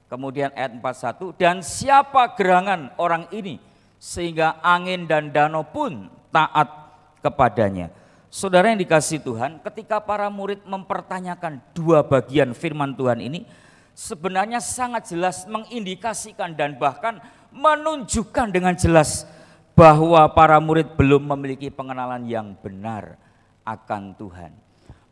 Kemudian ayat 41, "Dan siapa gerangan orang ini sehingga angin dan danau pun taat kepadanya." Saudara yang dikasihi Tuhan, ketika para murid mempertanyakan dua bagian firman Tuhan ini, sebenarnya sangat jelas mengindikasikan dan bahkan menunjukkan dengan jelas bahwa para murid belum memiliki pengenalan yang benar akan Tuhan.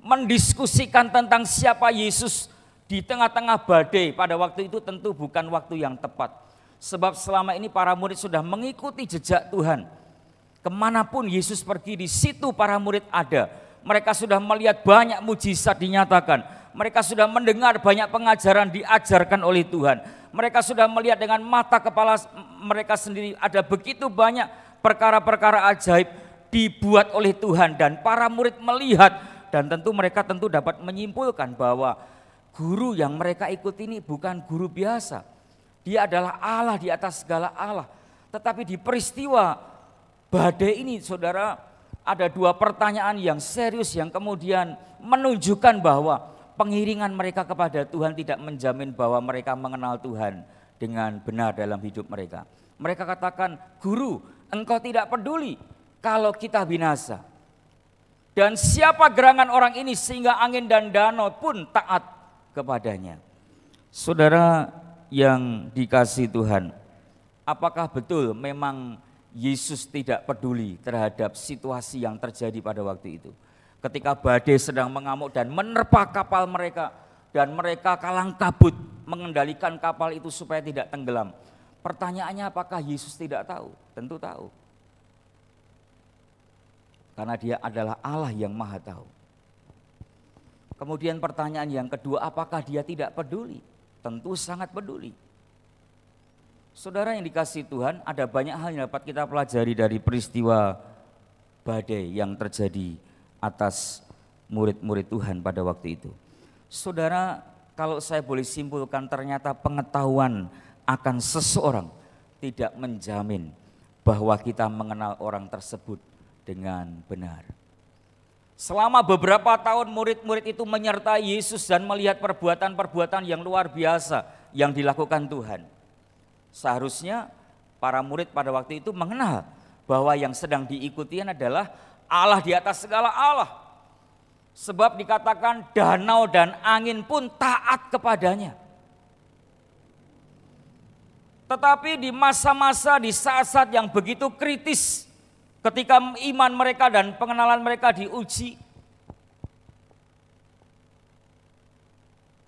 Mendiskusikan tentang siapa Yesus di tengah-tengah badai pada waktu itu tentu bukan waktu yang tepat. Sebab selama ini para murid sudah mengikuti jejak Tuhan. Kemanapun Yesus pergi, di situ para murid ada. Mereka sudah melihat banyak mujizat dinyatakan. Mereka sudah mendengar banyak pengajaran diajarkan oleh Tuhan. Mereka sudah melihat dengan mata kepala mereka sendiri ada begitu banyak perkara-perkara ajaib dibuat oleh Tuhan. Dan para murid melihat dan tentu mereka dapat menyimpulkan bahwa guru yang mereka ikuti ini bukan guru biasa. Dia adalah Allah di atas segala Allah. Tetapi di peristiwa badai ini, saudara, ada dua pertanyaan yang serius yang kemudian menunjukkan bahwa pengiringan mereka kepada Tuhan tidak menjamin bahwa mereka mengenal Tuhan dengan benar dalam hidup mereka. Mereka katakan, "Guru, Engkau tidak peduli kalau kita binasa. Dan siapa gerangan orang ini sehingga angin dan danau pun taat kepadanya." Saudara yang dikasihi Tuhan, apakah betul memang Yesus tidak peduli terhadap situasi yang terjadi pada waktu itu? Ketika badai sedang mengamuk dan menerpa kapal mereka, dan mereka kalang kabut mengendalikan kapal itu supaya tidak tenggelam. Pertanyaannya, apakah Yesus tidak tahu? Tentu tahu. Karena dia adalah Allah yang maha tahu. Kemudian pertanyaan yang kedua, apakah dia tidak peduli? Tentu sangat peduli. Saudara yang dikasihi Tuhan, ada banyak hal yang dapat kita pelajari dari peristiwa badai yang terjadi atas murid-murid Tuhan pada waktu itu. Saudara, kalau saya boleh simpulkan, ternyata pengetahuan akan seseorang tidak menjamin bahwa kita mengenal orang tersebut dengan benar. Selama beberapa tahun murid-murid itu menyertai Yesus dan melihat perbuatan-perbuatan yang luar biasa yang dilakukan Tuhan. Seharusnya para murid pada waktu itu mengenal bahwa yang sedang diikuti adalah Allah di atas segala Allah. Sebab dikatakan danau dan angin pun taat kepadanya. Tetapi di masa-masa, di saat-saat yang begitu kritis, ketika iman mereka dan pengenalan mereka diuji,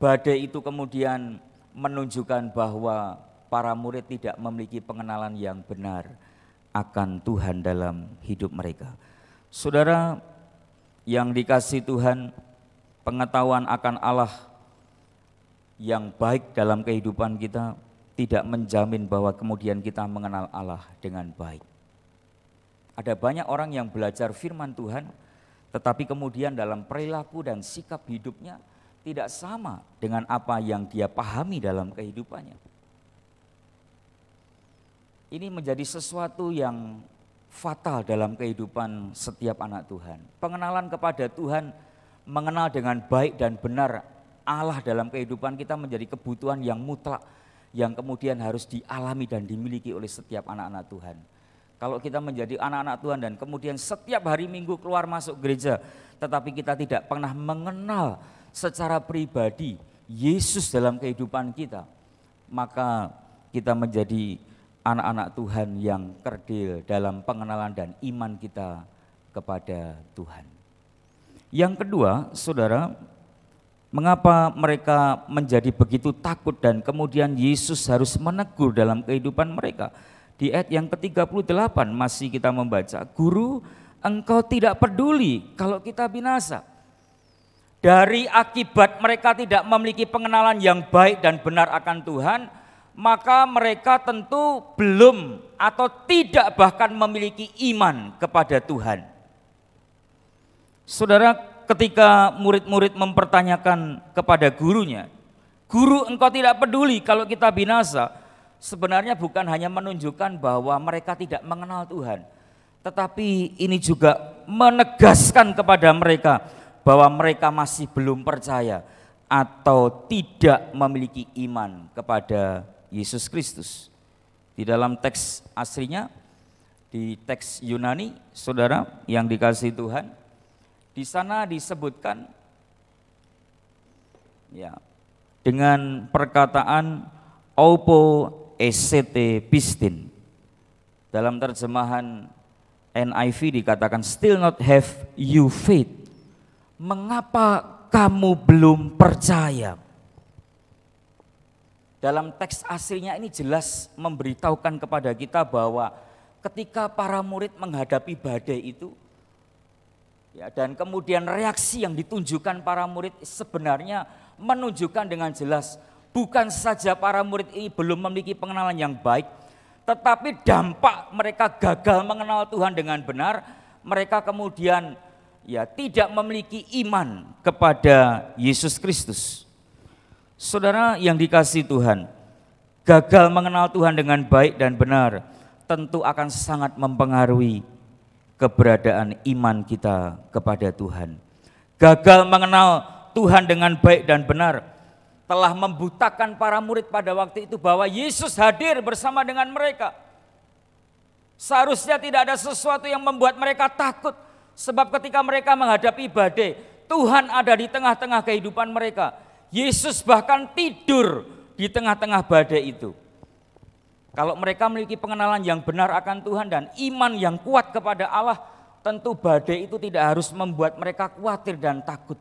badai itu kemudian menunjukkan bahwa para murid tidak memiliki pengenalan yang benar akan Tuhan dalam hidup mereka. Saudara yang dikasihi Tuhan, pengetahuan akan Allah yang baik dalam kehidupan kita tidak menjamin bahwa kemudian kita mengenal Allah dengan baik. Ada banyak orang yang belajar firman Tuhan, tetapi kemudian dalam perilaku dan sikap hidupnya tidak sama dengan apa yang dia pahami dalam kehidupannya. Ini menjadi sesuatu yang fatal dalam kehidupan setiap anak Tuhan. Pengenalan kepada Tuhan, mengenal dengan baik dan benar Allah dalam kehidupan kita menjadi kebutuhan yang mutlak, yang kemudian harus dialami dan dimiliki oleh setiap anak-anak Tuhan. Kalau kita menjadi anak-anak Tuhan dan kemudian setiap hari Minggu keluar masuk gereja, tetapi kita tidak pernah mengenal secara pribadi Yesus dalam kehidupan kita, maka kita menjadi anak-anak Tuhan yang kerdil dalam pengenalan dan iman kita kepada Tuhan. Yang kedua, saudara, mengapa mereka menjadi begitu takut dan kemudian Yesus harus menegur dalam kehidupan mereka? Di ayat yang ke-38 masih kita membaca, "Guru, engkau tidak peduli kalau kita binasa." Dari akibat mereka tidak memiliki pengenalan yang baik dan benar akan Tuhan, maka mereka tentu belum atau tidak bahkan memiliki iman kepada Tuhan. Saudara, ketika murid-murid mempertanyakan kepada gurunya, "Guru, engkau tidak peduli kalau kita binasa," sebenarnya bukan hanya menunjukkan bahwa mereka tidak mengenal Tuhan, tetapi ini juga menegaskan kepada mereka bahwa mereka masih belum percaya atau tidak memiliki iman kepada Yesus Kristus. Di dalam teks aslinya, di teks Yunani, saudara yang dikasihi Tuhan, di sana disebutkan ya dengan perkataan opo esete pistin. Dalam terjemahan NIV dikatakan still not have you faith. Mengapa kamu belum percaya? Dalam teks aslinya ini jelas memberitahukan kepada kita bahwa ketika para murid menghadapi badai itu, ya, dan kemudian reaksi yang ditunjukkan para murid sebenarnya menunjukkan dengan jelas bukan saja para murid ini belum memiliki pengenalan yang baik, tetapi dampak mereka gagal mengenal Tuhan dengan benar, mereka kemudian ya tidak memiliki iman kepada Yesus Kristus. Saudara yang dikasihi Tuhan, gagal mengenal Tuhan dengan baik dan benar tentu akan sangat mempengaruhi keberadaan iman kita kepada Tuhan. Gagal mengenal Tuhan dengan baik dan benar telah membutakan para murid pada waktu itu bahwa Yesus hadir bersama dengan mereka. Seharusnya tidak ada sesuatu yang membuat mereka takut, sebab ketika mereka menghadapi badai, Tuhan ada di tengah-tengah kehidupan mereka. Yesus bahkan tidur di tengah-tengah badai itu. Kalau mereka memiliki pengenalan yang benar akan Tuhan dan iman yang kuat kepada Allah, tentu badai itu tidak harus membuat mereka khawatir dan takut.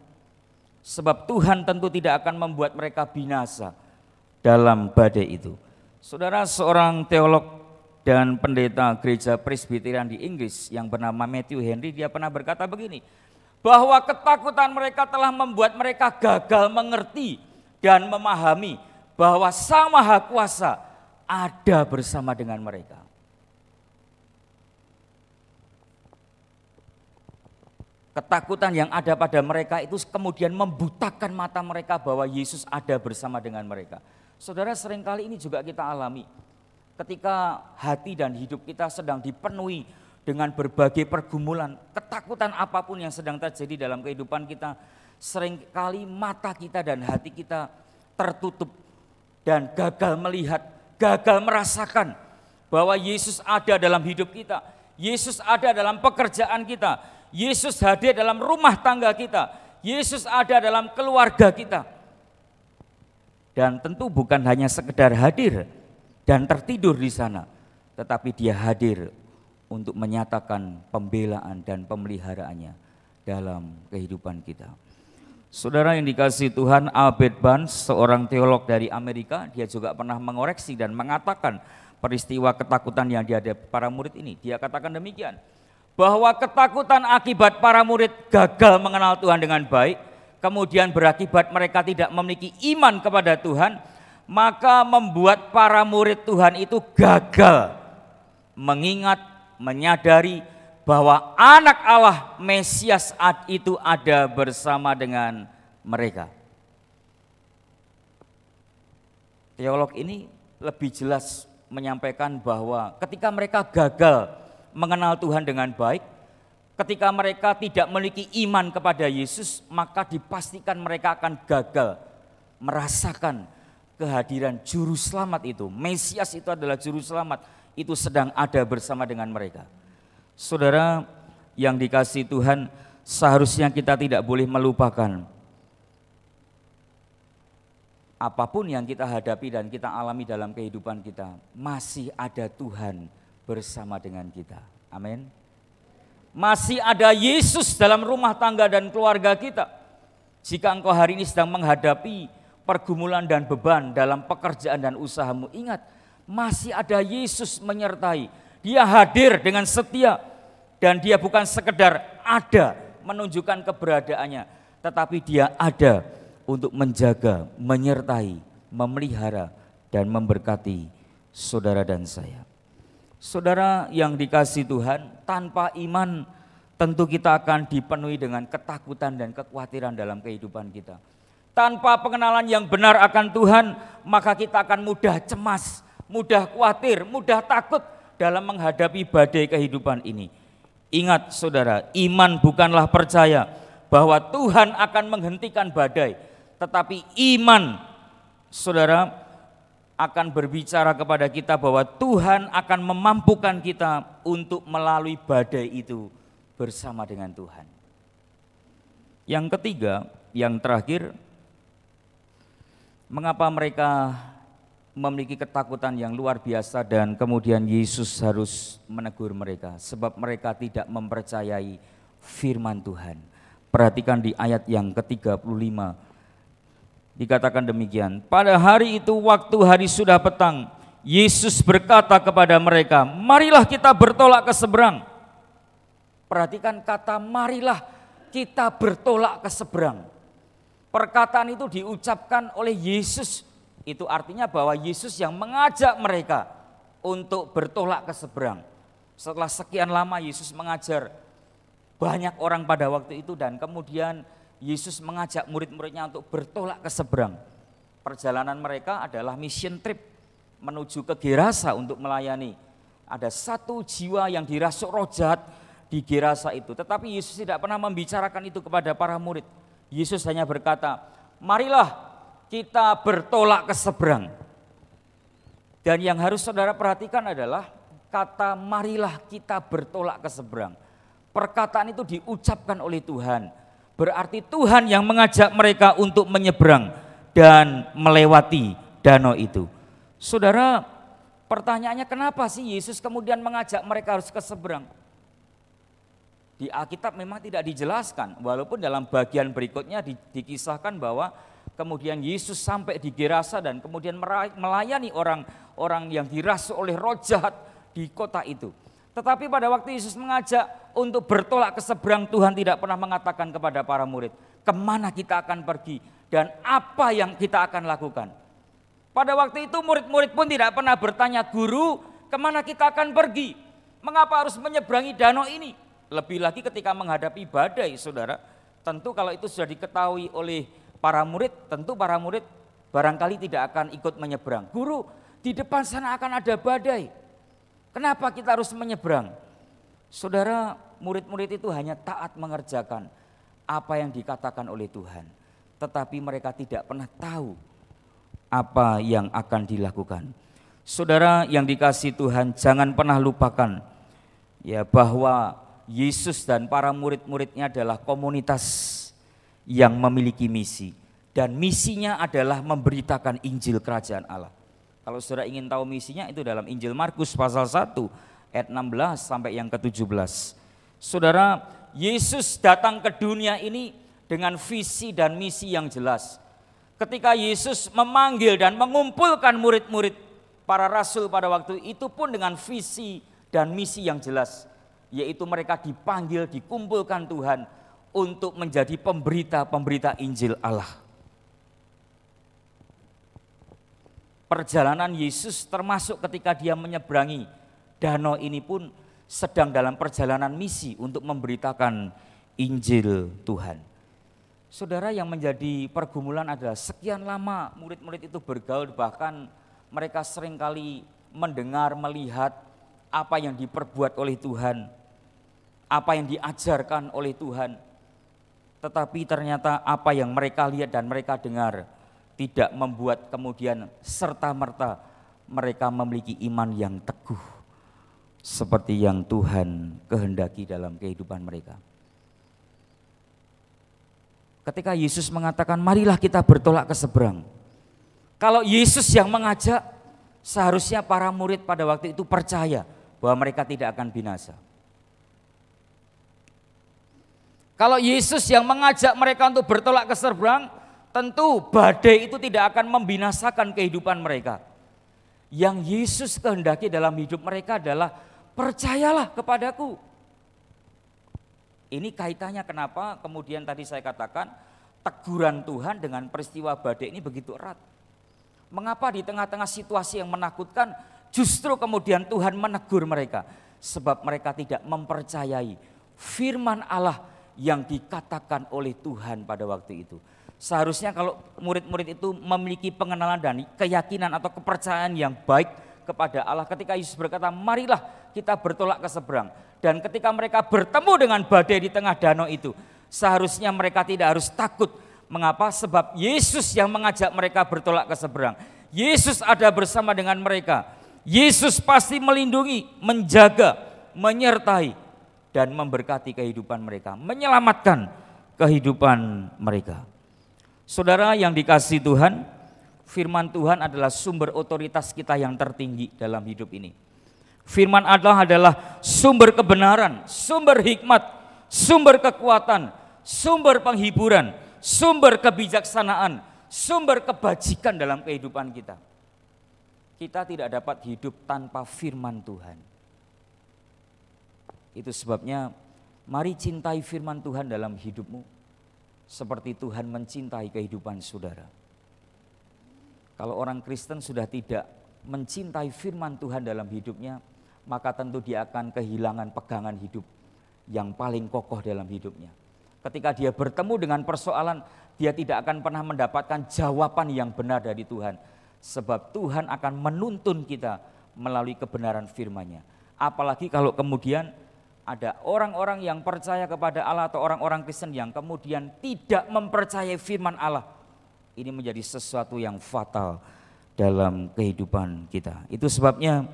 Sebab Tuhan tentu tidak akan membuat mereka binasa dalam badai itu. Saudara, seorang teolog dan pendeta gereja Presbyterian di Inggris yang bernama Matthew Henry, dia pernah berkata begini, bahwa ketakutan mereka telah membuat mereka gagal mengerti dan memahami bahwa Sang Maha Kuasa ada bersama dengan mereka. Ketakutan yang ada pada mereka itu kemudian membutakan mata mereka bahwa Yesus ada bersama dengan mereka. Saudara, seringkali ini juga kita alami ketika hati dan hidup kita sedang dipenuhi dengan berbagai pergumulan, ketakutan apapun yang sedang terjadi dalam kehidupan kita, seringkali mata kita dan hati kita tertutup dan gagal melihat, gagal merasakan bahwa Yesus ada dalam hidup kita, Yesus ada dalam pekerjaan kita, Yesus hadir dalam rumah tangga kita, Yesus ada dalam keluarga kita. Dan tentu bukan hanya sekedar hadir dan tertidur di sana, tetapi dia hadir untuk menyatakan pembelaan dan pemeliharaannya dalam kehidupan kita. Saudara yang dikasihi Tuhan, Albert Barnes, seorang teolog dari Amerika, dia juga pernah mengoreksi dan mengatakan peristiwa ketakutan yang dihadapi para murid ini. Dia katakan demikian, bahwa ketakutan akibat para murid gagal mengenal Tuhan dengan baik, kemudian berakibat mereka tidak memiliki iman kepada Tuhan, maka membuat para murid Tuhan itu gagal mengingat, menyadari bahwa anak Allah Mesias itu ada bersama dengan mereka. Teolog ini lebih jelas menyampaikan bahwa ketika mereka gagal mengenal Tuhan dengan baik, ketika mereka tidak memiliki iman kepada Yesus, maka dipastikan mereka akan gagal merasakan kehadiran juru selamat itu. Mesias itu adalah juru selamat, itu sedang ada bersama dengan mereka. Saudara yang dikasihi Tuhan, seharusnya kita tidak boleh melupakan apapun yang kita hadapi dan kita alami dalam kehidupan kita, masih ada Tuhan bersama dengan kita. Amin. Masih ada Yesus dalam rumah tangga dan keluarga kita. Jika engkau hari ini sedang menghadapi pergumulan dan beban dalam pekerjaan dan usahamu, ingat, masih ada Yesus menyertai. Dia hadir dengan setia dan dia bukan sekedar ada menunjukkan keberadaannya, tetapi dia ada untuk menjaga, menyertai, memelihara dan memberkati saudara dan saya. Saudara yang dikasihi Tuhan, tanpa iman tentu kita akan dipenuhi dengan ketakutan dan kekhawatiran dalam kehidupan kita. Tanpa pengenalan yang benar akan Tuhan, maka kita akan mudah cemas, mudah khawatir, mudah takut dalam menghadapi badai kehidupan ini. Ingat saudara, iman bukanlah percaya bahwa Tuhan akan menghentikan badai, tetapi iman saudara akan berbicara kepada kita bahwa Tuhan akan memampukan kita untuk melalui badai itu bersama dengan Tuhan. Yang ketiga, yang terakhir, mengapa mereka memiliki ketakutan yang luar biasa dan kemudian Yesus harus menegur mereka? Sebab mereka tidak mempercayai firman Tuhan. Perhatikan di ayat yang ke-35. Dikatakan demikian, pada hari itu waktu hari sudah petang, Yesus berkata kepada mereka, marilah kita bertolak ke seberang. Perhatikan kata marilah kita bertolak ke seberang. Perkataan itu diucapkan oleh Yesus, itu artinya bahwa Yesus yang mengajak mereka untuk bertolak ke seberang. Setelah sekian lama Yesus mengajar banyak orang pada waktu itu dan kemudian Yesus mengajak murid-muridnya untuk bertolak ke seberang. Perjalanan mereka adalah mission trip menuju ke Gerasa untuk melayani. Ada satu jiwa yang dirasuk roh jahat di Gerasa itu. Tetapi Yesus tidak pernah membicarakan itu kepada para murid. Yesus hanya berkata, marilah kita bertolak ke seberang. Dan yang harus saudara perhatikan adalah kata marilah kita bertolak ke seberang. Perkataan itu diucapkan oleh Tuhan. Berarti Tuhan yang mengajak mereka untuk menyeberang dan melewati danau itu. Saudara, pertanyaannya kenapa sih Yesus kemudian mengajak mereka harus ke seberang? Di Alkitab memang tidak dijelaskan, walaupun dalam bagian berikutnya dikisahkan bahwa kemudian Yesus sampai di Gerasa dan kemudian melayani orang-orang yang dirasuk oleh roh jahat di kota itu. Tetapi pada waktu Yesus mengajak untuk bertolak ke seberang, Tuhan tidak pernah mengatakan kepada para murid, kemana kita akan pergi dan apa yang kita akan lakukan. Pada waktu itu murid-murid pun tidak pernah bertanya, guru kemana kita akan pergi? Mengapa harus menyeberangi danau ini? Lebih lagi ketika menghadapi badai, saudara. Tentu kalau itu sudah diketahui oleh para murid, tentu para murid barangkali tidak akan ikut menyeberang. Guru, di depan sana akan ada badai. Kenapa kita harus menyeberang? Saudara, murid-murid itu hanya taat mengerjakan apa yang dikatakan oleh Tuhan. Tetapi mereka tidak pernah tahu apa yang akan dilakukan. Saudara yang dikasihi Tuhan, jangan pernah lupakan ya bahwa Yesus dan para murid-muridnya adalah komunitas yang memiliki misi. Dan misinya adalah memberitakan Injil Kerajaan Allah. Kalau saudara ingin tahu misinya itu dalam Injil Markus pasal 1 ayat 16 sampai yang ke-17. Saudara, Yesus datang ke dunia ini dengan visi dan misi yang jelas. Ketika Yesus memanggil dan mengumpulkan murid-murid para rasul pada waktu itu pun dengan visi dan misi yang jelas. Yaitu mereka dipanggil, dikumpulkan Tuhan untuk menjadi pemberita-pemberita Injil Allah. Perjalanan Yesus termasuk ketika dia menyeberangi danau ini pun sedang dalam perjalanan misi untuk memberitakan Injil Tuhan. Saudara, yang menjadi pergumulan adalah sekian lama murid-murid itu bergaul, bahkan mereka seringkali mendengar, melihat apa yang diperbuat oleh Tuhan, apa yang diajarkan oleh Tuhan. Tetapi ternyata apa yang mereka lihat dan mereka dengar tidak membuat kemudian serta-merta mereka memiliki iman yang teguh seperti yang Tuhan kehendaki dalam kehidupan mereka. Ketika Yesus mengatakan marilah kita bertolak ke seberang, kalau Yesus yang mengajak, seharusnya para murid pada waktu itu percaya bahwa mereka tidak akan binasa. Kalau Yesus yang mengajak mereka untuk bertolak ke seberang, tentu badai itu tidak akan membinasakan kehidupan mereka. Yang Yesus kehendaki dalam hidup mereka adalah percayalah kepadaku. Ini kaitannya kenapa kemudian tadi saya katakan teguran Tuhan dengan peristiwa badai ini begitu erat. Mengapa di tengah-tengah situasi yang menakutkan justru kemudian Tuhan menegur mereka? Sebab mereka tidak mempercayai firman Allah yang dikatakan oleh Tuhan pada waktu itu. Seharusnya kalau murid-murid itu memiliki pengenalan dan keyakinan atau kepercayaan yang baik kepada Allah, ketika Yesus berkata marilah kita bertolak ke seberang, dan ketika mereka bertemu dengan badai di tengah danau itu, seharusnya mereka tidak harus takut. Mengapa? Sebab Yesus yang mengajak mereka bertolak ke seberang. Yesus ada bersama dengan mereka. Yesus pasti melindungi, menjaga, menyertai dan memberkati kehidupan mereka, menyelamatkan kehidupan mereka. Saudara yang dikasihi Tuhan, firman Tuhan adalah sumber otoritas kita yang tertinggi dalam hidup ini. Firman Allah adalah sumber kebenaran, sumber hikmat, sumber kekuatan, sumber penghiburan, sumber kebijaksanaan, sumber kebajikan dalam kehidupan kita. Kita tidak dapat hidup tanpa firman Tuhan. Itu sebabnya mari cintai firman Tuhan dalam hidupmu, seperti Tuhan mencintai kehidupan saudara. Kalau orang Kristen sudah tidak mencintai firman Tuhan dalam hidupnya, maka tentu dia akan kehilangan pegangan hidup yang paling kokoh dalam hidupnya. Ketika dia bertemu dengan persoalan, dia tidak akan pernah mendapatkan jawaban yang benar dari Tuhan. Sebab Tuhan akan menuntun kita melalui kebenaran firman-Nya. Apalagi kalau kemudian ada orang-orang yang percaya kepada Allah atau orang-orang Kristen yang kemudian tidak mempercayai firman Allah. Ini menjadi sesuatu yang fatal dalam kehidupan kita. Itu sebabnya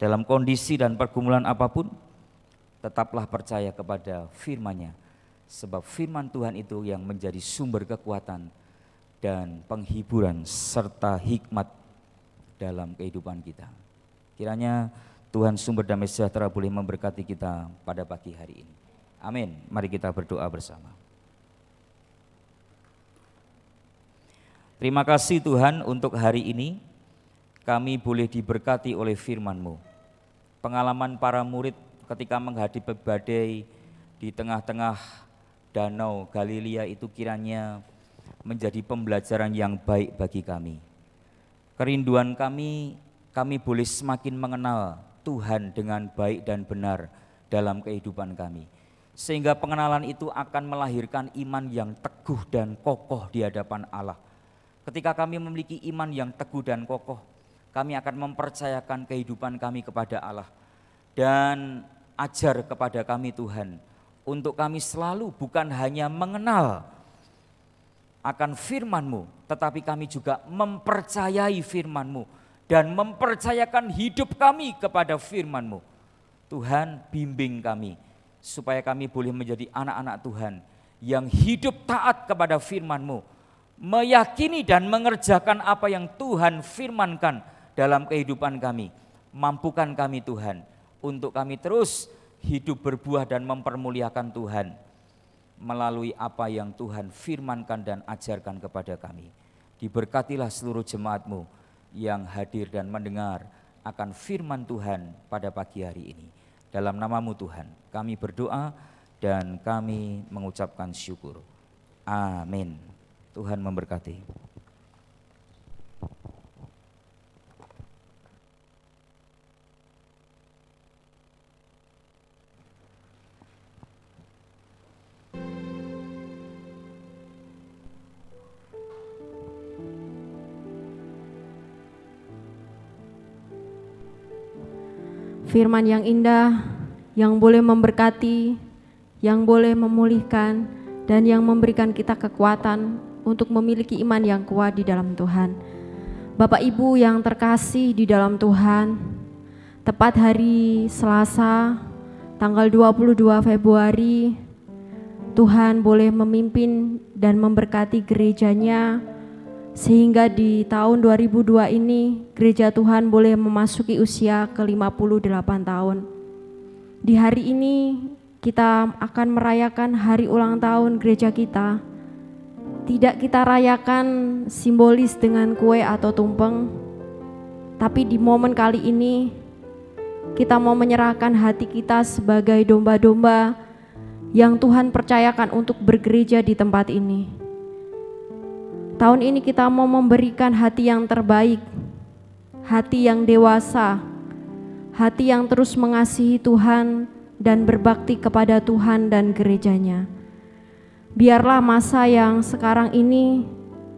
dalam kondisi dan pergumulan apapun, tetaplah percaya kepada firman-Nya. Sebab firman Tuhan itu yang menjadi sumber kekuatan dan penghiburan serta hikmat dalam kehidupan kita. Kiranya Tuhan sumber damai sejahtera boleh memberkati kita pada pagi hari ini. Amin. Mari kita berdoa bersama. Terima kasih Tuhan untuk hari ini kami boleh diberkati oleh firman-Mu. Pengalaman para murid ketika menghadapi badai di tengah-tengah danau Galilea itu kiranya menjadi pembelajaran yang baik bagi kami. Kerinduan kami boleh semakin mengenal Tuhan dengan baik dan benar dalam kehidupan kami. Sehingga pengenalan itu akan melahirkan iman yang teguh dan kokoh di hadapan Allah. Ketika kami memiliki iman yang teguh dan kokoh, kami akan mempercayakan kehidupan kami kepada Allah. Dan ajar kepada kami Tuhan, untuk kami selalu bukan hanya mengenal akan firman-Mu, tetapi kami juga mempercayai firman-Mu dan mempercayakan hidup kami kepada firman-Mu. Tuhan, bimbing kami supaya kami boleh menjadi anak-anak Tuhan yang hidup taat kepada firman-Mu, meyakini dan mengerjakan apa yang Tuhan firmankan dalam kehidupan kami. Mampukan kami Tuhan untuk kami terus hidup berbuah dan mempermuliakan Tuhan melalui apa yang Tuhan firmankan dan ajarkan kepada kami. Diberkatilah seluruh jemaat-Mu yang hadir dan mendengar akan firman Tuhan pada pagi hari ini. Dalam nama-Mu Tuhan, kami berdoa dan kami mengucapkan syukur. Amin. Tuhan memberkati. Firman yang indah, yang boleh memberkati, yang boleh memulihkan, dan yang memberikan kita kekuatan untuk memiliki iman yang kuat di dalam Tuhan. Bapak Ibu yang terkasih di dalam Tuhan, tepat hari Selasa, tanggal 22 Februari, Tuhan boleh memimpin dan memberkati gerejanya, sehingga di tahun 2002 ini gereja Tuhan boleh memasuki usia ke-58 tahun. Di hari ini kita akan merayakan hari ulang tahun gereja kita. Tidak kita rayakan simbolis dengan kue atau tumpeng, tapi di momen kali ini kita mau menyerahkan hati kita sebagai domba-domba yang Tuhan percayakan untuk bergereja di tempat ini. Tahun ini kita mau memberikan hati yang terbaik, hati yang dewasa, hati yang terus mengasihi Tuhan dan berbakti kepada Tuhan dan gerejanya. Biarlah masa yang sekarang ini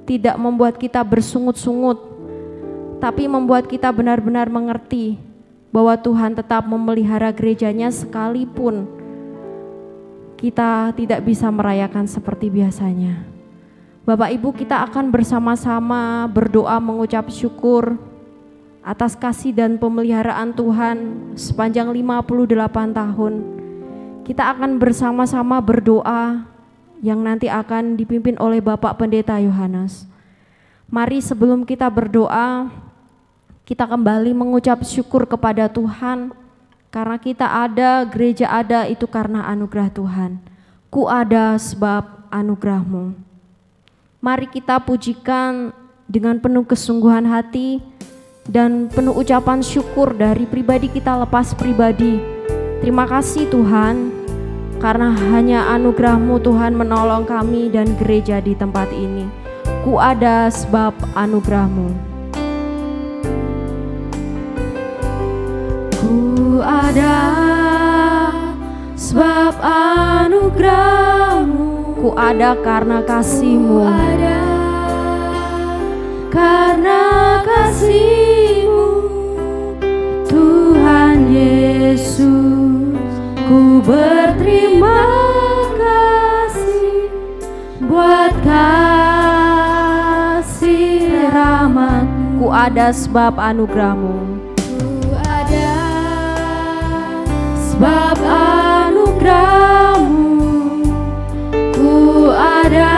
tidak membuat kita bersungut-sungut, tapi membuat kita benar-benar mengerti bahwa Tuhan tetap memelihara gerejanya sekalipun kita tidak bisa merayakan seperti biasanya. Bapak Ibu, kita akan bersama-sama berdoa mengucap syukur atas kasih dan pemeliharaan Tuhan sepanjang 58 tahun. Kita akan bersama-sama berdoa yang nanti akan dipimpin oleh Bapak Pendeta Yohanes. Mari sebelum kita berdoa, kita kembali mengucap syukur kepada Tuhan karena kita ada, gereja ada itu karena anugerah Tuhan. Ku ada sebab anugerah-Mu. Mari kita pujikan dengan penuh kesungguhan hati dan penuh ucapan syukur dari pribadi kita lepas pribadi. Terima kasih Tuhan, karena hanya anugerah-Mu Tuhan menolong kami dan gereja di tempat ini. Ku ada sebab anugerah-Mu. Ku ada sebab anugerah-Mu. Ku ada karena kasih-Mu. Ku ada karena kasih-Mu, Tuhan Yesus. Ku berterima kasih buat kasih rahmat. Ku ada sebab anugerah-Mu. Ku ada sebab anugerah-Mu. Ku ada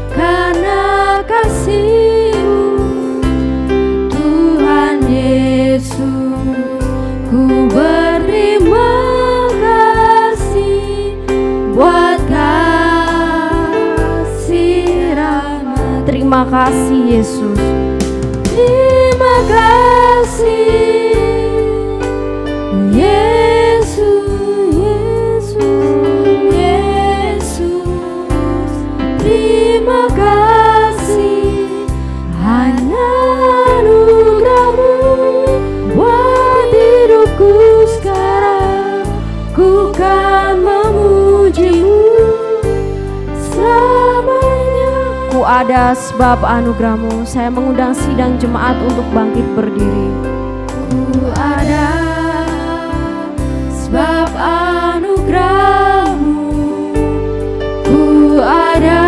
karena kasih-Mu, Tuhan Yesus. Ku berterima kasih buat kasih rahmat. Terima kasih Yesus. Terima kasih Yesus. Terima kasih, hanya anugerah-Mu buat hidupku sekarang. Ku kan memuji-Mu selamanya. Ku ada sebab anugerah-Mu. Saya mengundang sidang jemaat untuk bangkit berdiri. Ku ada sebab anugerah-Mu. Ku ada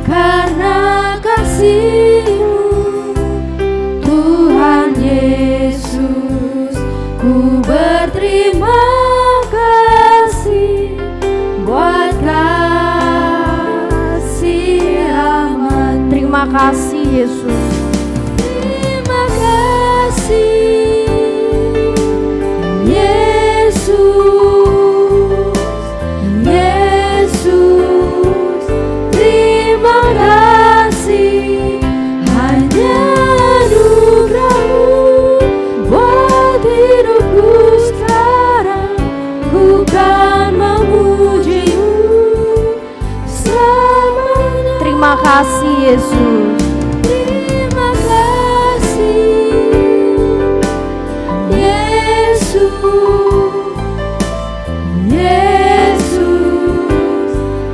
karena kasih-Mu, Tuhan Yesus. Ku berterima kasih buat kasih rahmat. Terima kasih Yesus. Terima kasih Yesus. Terima kasih, hanya anugerah-Mu buat hidupku sekarang. Yesus. Terima kasih Yesus, Yesus,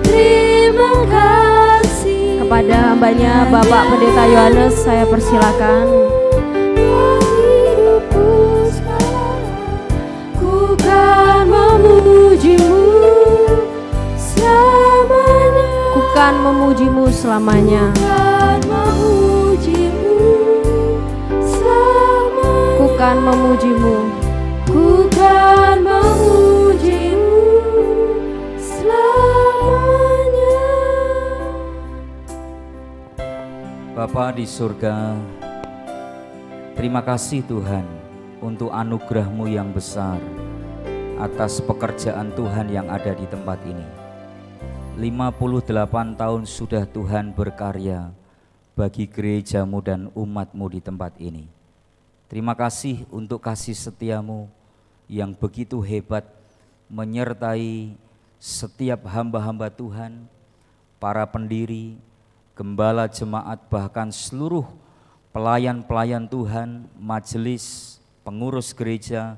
terima kasih. Kepada hambanya Bapak Pendeta Yohanes saya persilakan. Hidupku sekarang, ku kan memujimu selamanya. Ku kan memujimu selamanya. Kan memujimu selamanya. Ku kan memujimu. Ku kan memujimu selamanya. Bapa di surga, terima kasih Tuhan untuk anugerah-Mu yang besar atas pekerjaan Tuhan yang ada di tempat ini. 58 tahun sudah Tuhan berkarya bagi gereja-Mu dan umat-Mu di tempat ini. Terima kasih untuk kasih setia-Mu yang begitu hebat menyertai setiap hamba-hamba Tuhan, para pendiri, gembala jemaat, bahkan seluruh pelayan-pelayan Tuhan, majelis, pengurus gereja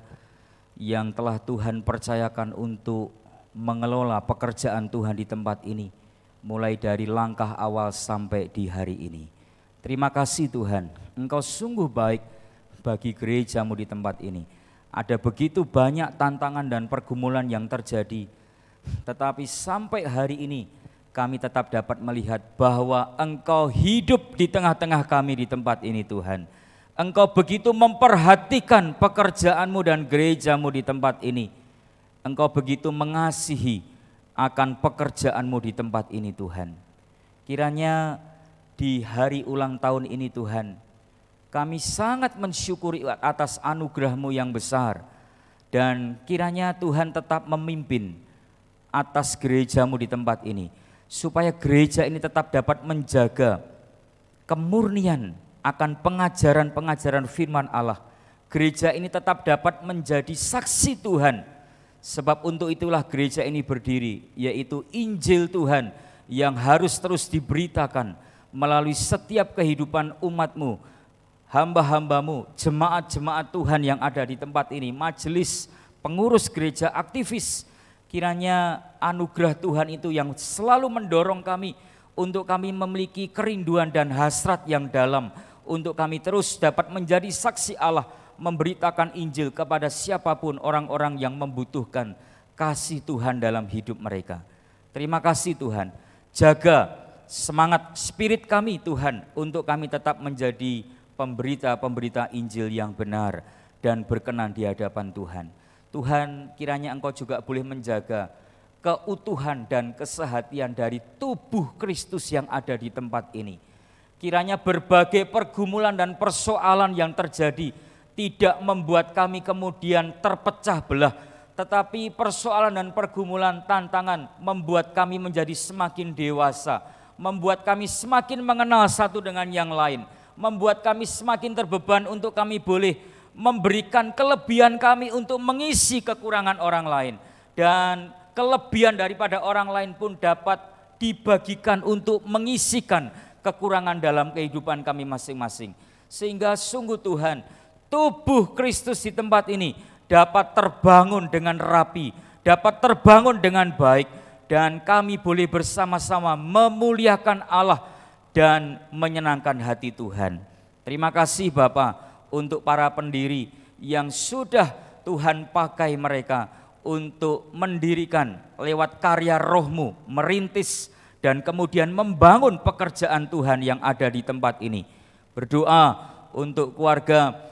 yang telah Tuhan percayakan untuk mengelola pekerjaan Tuhan di tempat ini, mulai dari langkah awal sampai di hari ini. Terima kasih Tuhan, Engkau sungguh baik bagi gereja-Mu di tempat ini. Ada begitu banyak tantangan dan pergumulan yang terjadi, tetapi sampai hari ini kami tetap dapat melihat bahwa Engkau hidup di tengah-tengah kami di tempat ini Tuhan. Engkau begitu memperhatikan pekerjaan-Mu dan gereja-Mu di tempat ini. Engkau begitu mengasihi akan pekerjaan-Mu di tempat ini Tuhan. Kiranya di hari ulang tahun ini Tuhan, kami sangat mensyukuri atas anugerah-Mu yang besar. Dan kiranya Tuhan tetap memimpin atas gereja-Mu di tempat ini, supaya gereja ini tetap dapat menjaga kemurnian akan pengajaran-pengajaran firman Allah. Gereja ini tetap dapat menjadi saksi Tuhan, sebab untuk itulah gereja ini berdiri, yaitu Injil Tuhan yang harus terus diberitakan melalui setiap kehidupan umat-Mu, hamba-hamba-Mu, jemaat-jemaat Tuhan yang ada di tempat ini, majelis, pengurus gereja, aktivis. Kiranya anugerah Tuhan itu yang selalu mendorong kami untuk kami memiliki kerinduan dan hasrat yang dalam, untuk kami terus dapat menjadi saksi Allah, memberitakan Injil kepada siapapun orang-orang yang membutuhkan kasih Tuhan dalam hidup mereka. Terima kasih Tuhan, jaga semangat spirit kami Tuhan, untuk kami tetap menjadi pemberita-pemberita Injil yang benar dan berkenan di hadapan Tuhan. Tuhan, kiranya Engkau juga boleh menjaga keutuhan dan kesehatan dari tubuh Kristus yang ada di tempat ini. Kiranya berbagai pergumulan dan persoalan yang terjadi tidak membuat kami kemudian terpecah belah, tetapi persoalan dan pergumulan, tantangan membuat kami menjadi semakin dewasa, membuat kami semakin mengenal satu dengan yang lain, membuat kami semakin terbeban untuk kami boleh memberikan kelebihan kami untuk mengisi kekurangan orang lain, dan kelebihan daripada orang lain pun dapat dibagikan untuk mengisikan kekurangan dalam kehidupan kami masing-masing. Sehingga sungguh Tuhan, tubuh Kristus di tempat ini dapat terbangun dengan rapi, dapat terbangun dengan baik, dan kami boleh bersama-sama memuliakan Allah dan menyenangkan hati Tuhan. Terima kasih Bapa untuk para pendiri yang sudah Tuhan pakai mereka untuk mendirikan lewat karya Roh-Mu, merintis dan kemudian membangun pekerjaan Tuhan yang ada di tempat ini. Berdoa untuk keluarga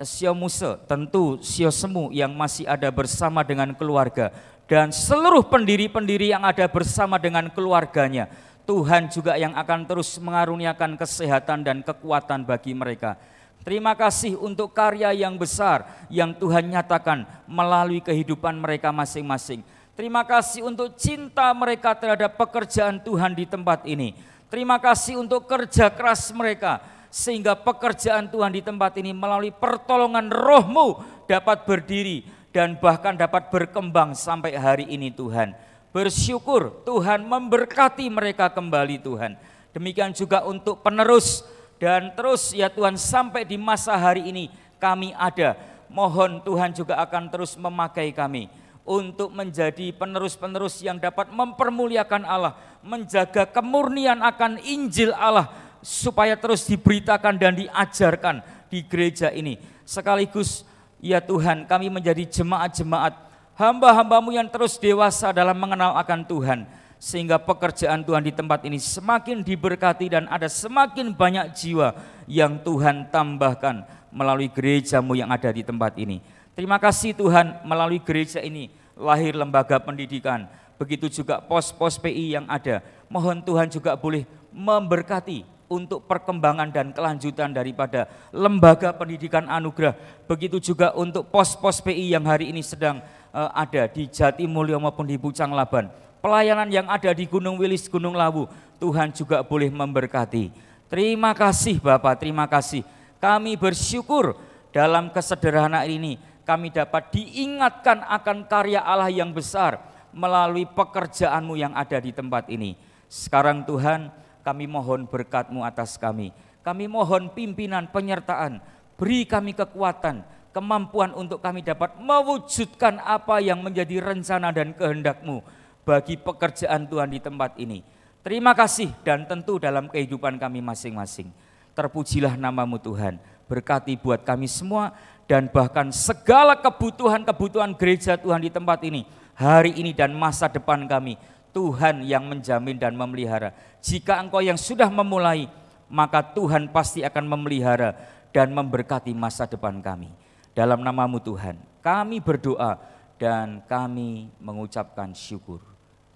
Sio Muse, tentu Sio Semu yang masih ada bersama dengan keluarga, dan seluruh pendiri-pendiri yang ada bersama dengan keluarganya. Tuhan juga yang akan terus mengaruniakan kesehatan dan kekuatan bagi mereka. Terima kasih untuk karya yang besar yang Tuhan nyatakan melalui kehidupan mereka masing-masing. Terima kasih untuk cinta mereka terhadap pekerjaan Tuhan di tempat ini. Terima kasih untuk kerja keras mereka, sehingga pekerjaan Tuhan di tempat ini melalui pertolongan Roh-Mu dapat berdiri dan bahkan dapat berkembang sampai hari ini Tuhan. Bersyukur Tuhan memberkati mereka kembali Tuhan. demikian juga untuk penerus, dan terus ya Tuhan sampai di masa hari ini kami ada. Mohon Tuhan juga akan terus memakai kami untuk menjadi penerus-penerus yang dapat mempermuliakan Allah, menjaga kemurnian akan Injil Allah, supaya terus diberitakan dan diajarkan di gereja ini. Sekaligus ya Tuhan, kami menjadi jemaat-jemaat, hamba-hambamu yang terus dewasa dalam mengenal akan Tuhan, sehingga pekerjaan Tuhan di tempat ini semakin diberkati dan ada semakin banyak jiwa yang Tuhan tambahkan melalui gerejamu yang ada di tempat ini. Terima kasih Tuhan, melalui gereja ini lahir lembaga pendidikan, begitu juga pos-pos PI yang ada. Mohon Tuhan juga boleh memberkati untuk perkembangan dan kelanjutan daripada lembaga pendidikan anugerah. Begitu juga untuk pos-pos PI yang hari ini sedang ada di Jatimulyo maupun di Pucang Laban. Pelayanan yang ada di Gunung Wilis, Gunung Lawu, Tuhan juga boleh memberkati. Terima kasih Bapak, terima kasih. Kami bersyukur dalam kesederhanaan ini kami dapat diingatkan akan karya Allah yang besar melalui pekerjaan-Mu yang ada di tempat ini. Sekarang Tuhan, kami mohon berkat-Mu atas kami. Kami mohon pimpinan, penyertaan, beri kami kekuatan, kemampuan untuk kami dapat mewujudkan apa yang menjadi rencana dan kehendak-Mu bagi pekerjaan Tuhan di tempat ini. Terima kasih, dan tentu dalam kehidupan kami masing-masing. Terpujilah nama-Mu Tuhan, berkati buat kami semua, dan bahkan segala kebutuhan-kebutuhan gereja Tuhan di tempat ini, hari ini dan masa depan kami, Tuhan yang menjamin dan memelihara. Jika Engkau yang sudah memulai, maka Tuhan pasti akan memelihara dan memberkati masa depan kami. Dalam nama-Mu Tuhan, kami berdoa dan kami mengucapkan syukur.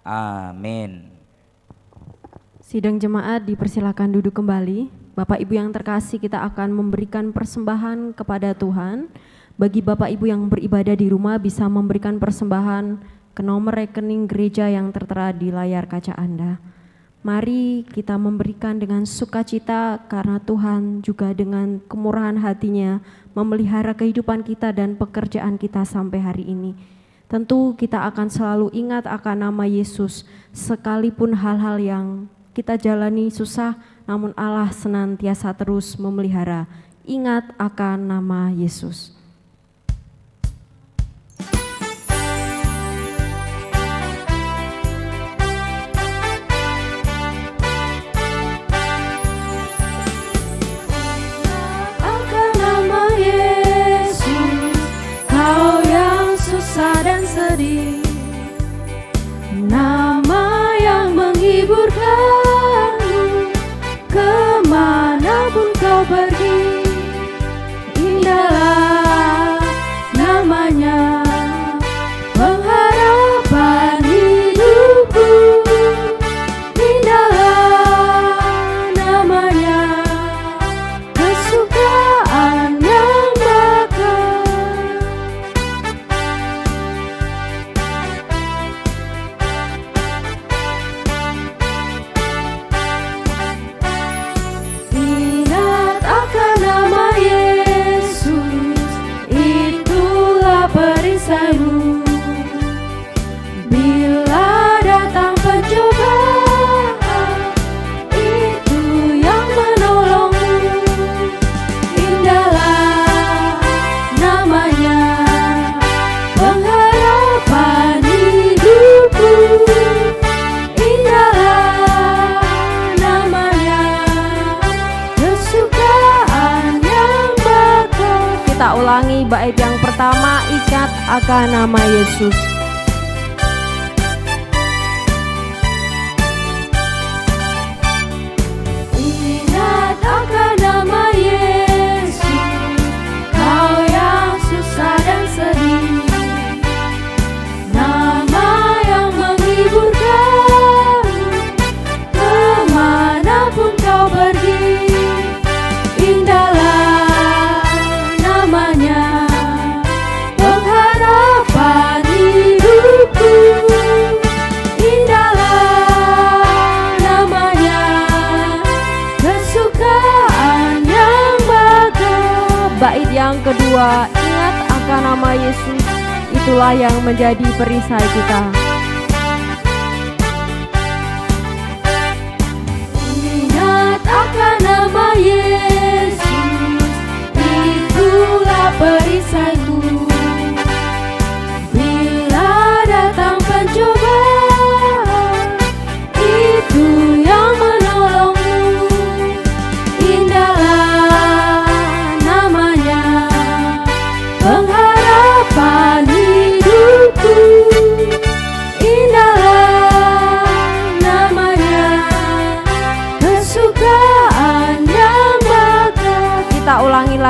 Amin. Sidang jemaat dipersilakan duduk kembali. Bapak Ibu yang terkasih, kita akan memberikan persembahan kepada Tuhan. Bagi Bapak Ibu yang beribadah di rumah bisa memberikan persembahan ke nomor rekening gereja yang tertera di layar kaca Anda. Mari kita memberikan dengan sukacita karena Tuhan juga dengan kemurahan hatinya memelihara kehidupan kita dan pekerjaan kita sampai hari ini. Tentu kita akan selalu ingat akan nama Yesus sekalipun hal-hal yang kita jalani susah, namun Allah senantiasa terus memelihara. Ingat akan nama Yesus. Akan nama Yesus, kau yang susah dan sedih, nama yang menghiburkan. Kemanapun kau pergi, indahlah namanya, pengharapan hidupku. Indahlah namanya, kesukaan yang bakal. Ingat akan nama Yesus, itulah perisaimu. Bila datang pencobaan, itu yang menolongmu. Indahlah namanya, pengharapan hidupku. Indahlah namanya, kesukaan yang bakal. Kita ulangi bait yang pertama, ingat akan nama Yesus. Ingat akan nama Yesus, kau yang susah dan sedih, nama yang menghiburkan. Kemanapun kau pergi, indahlah namanya, pengharapan hidupku. Indahlah namanya, kesukaan yang bakal. Bait yang kedua, ingat akan nama Yesus, itulah yang menjadi perisai kita.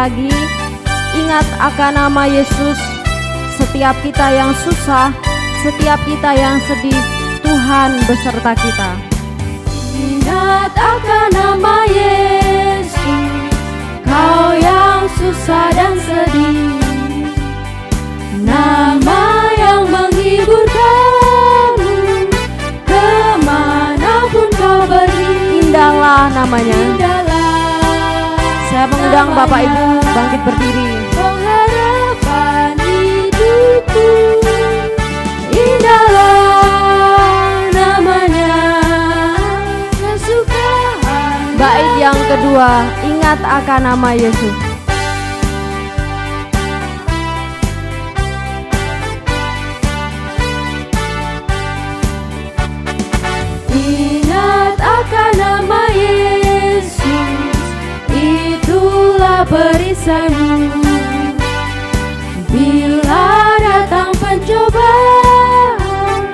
lagi, ingat akan nama Yesus. Setiap kita yang susah, setiap kita yang sedih, Tuhan beserta kita. Ingat akan nama Yesus, kau yang susah dan sedih, nama yang menghibur kamu kemanapun kau pergi. Indahlah namanya. Indahlah Saya mengundang Bapak Ibu bangkit berdiri. pengharapan hidupku. Indahlah namanya, kesukaan. Bait yang kedua, ingat akan nama Yesus. Ingat akan nama Yesus, itulah perisaimu. Bila datang pencobaan,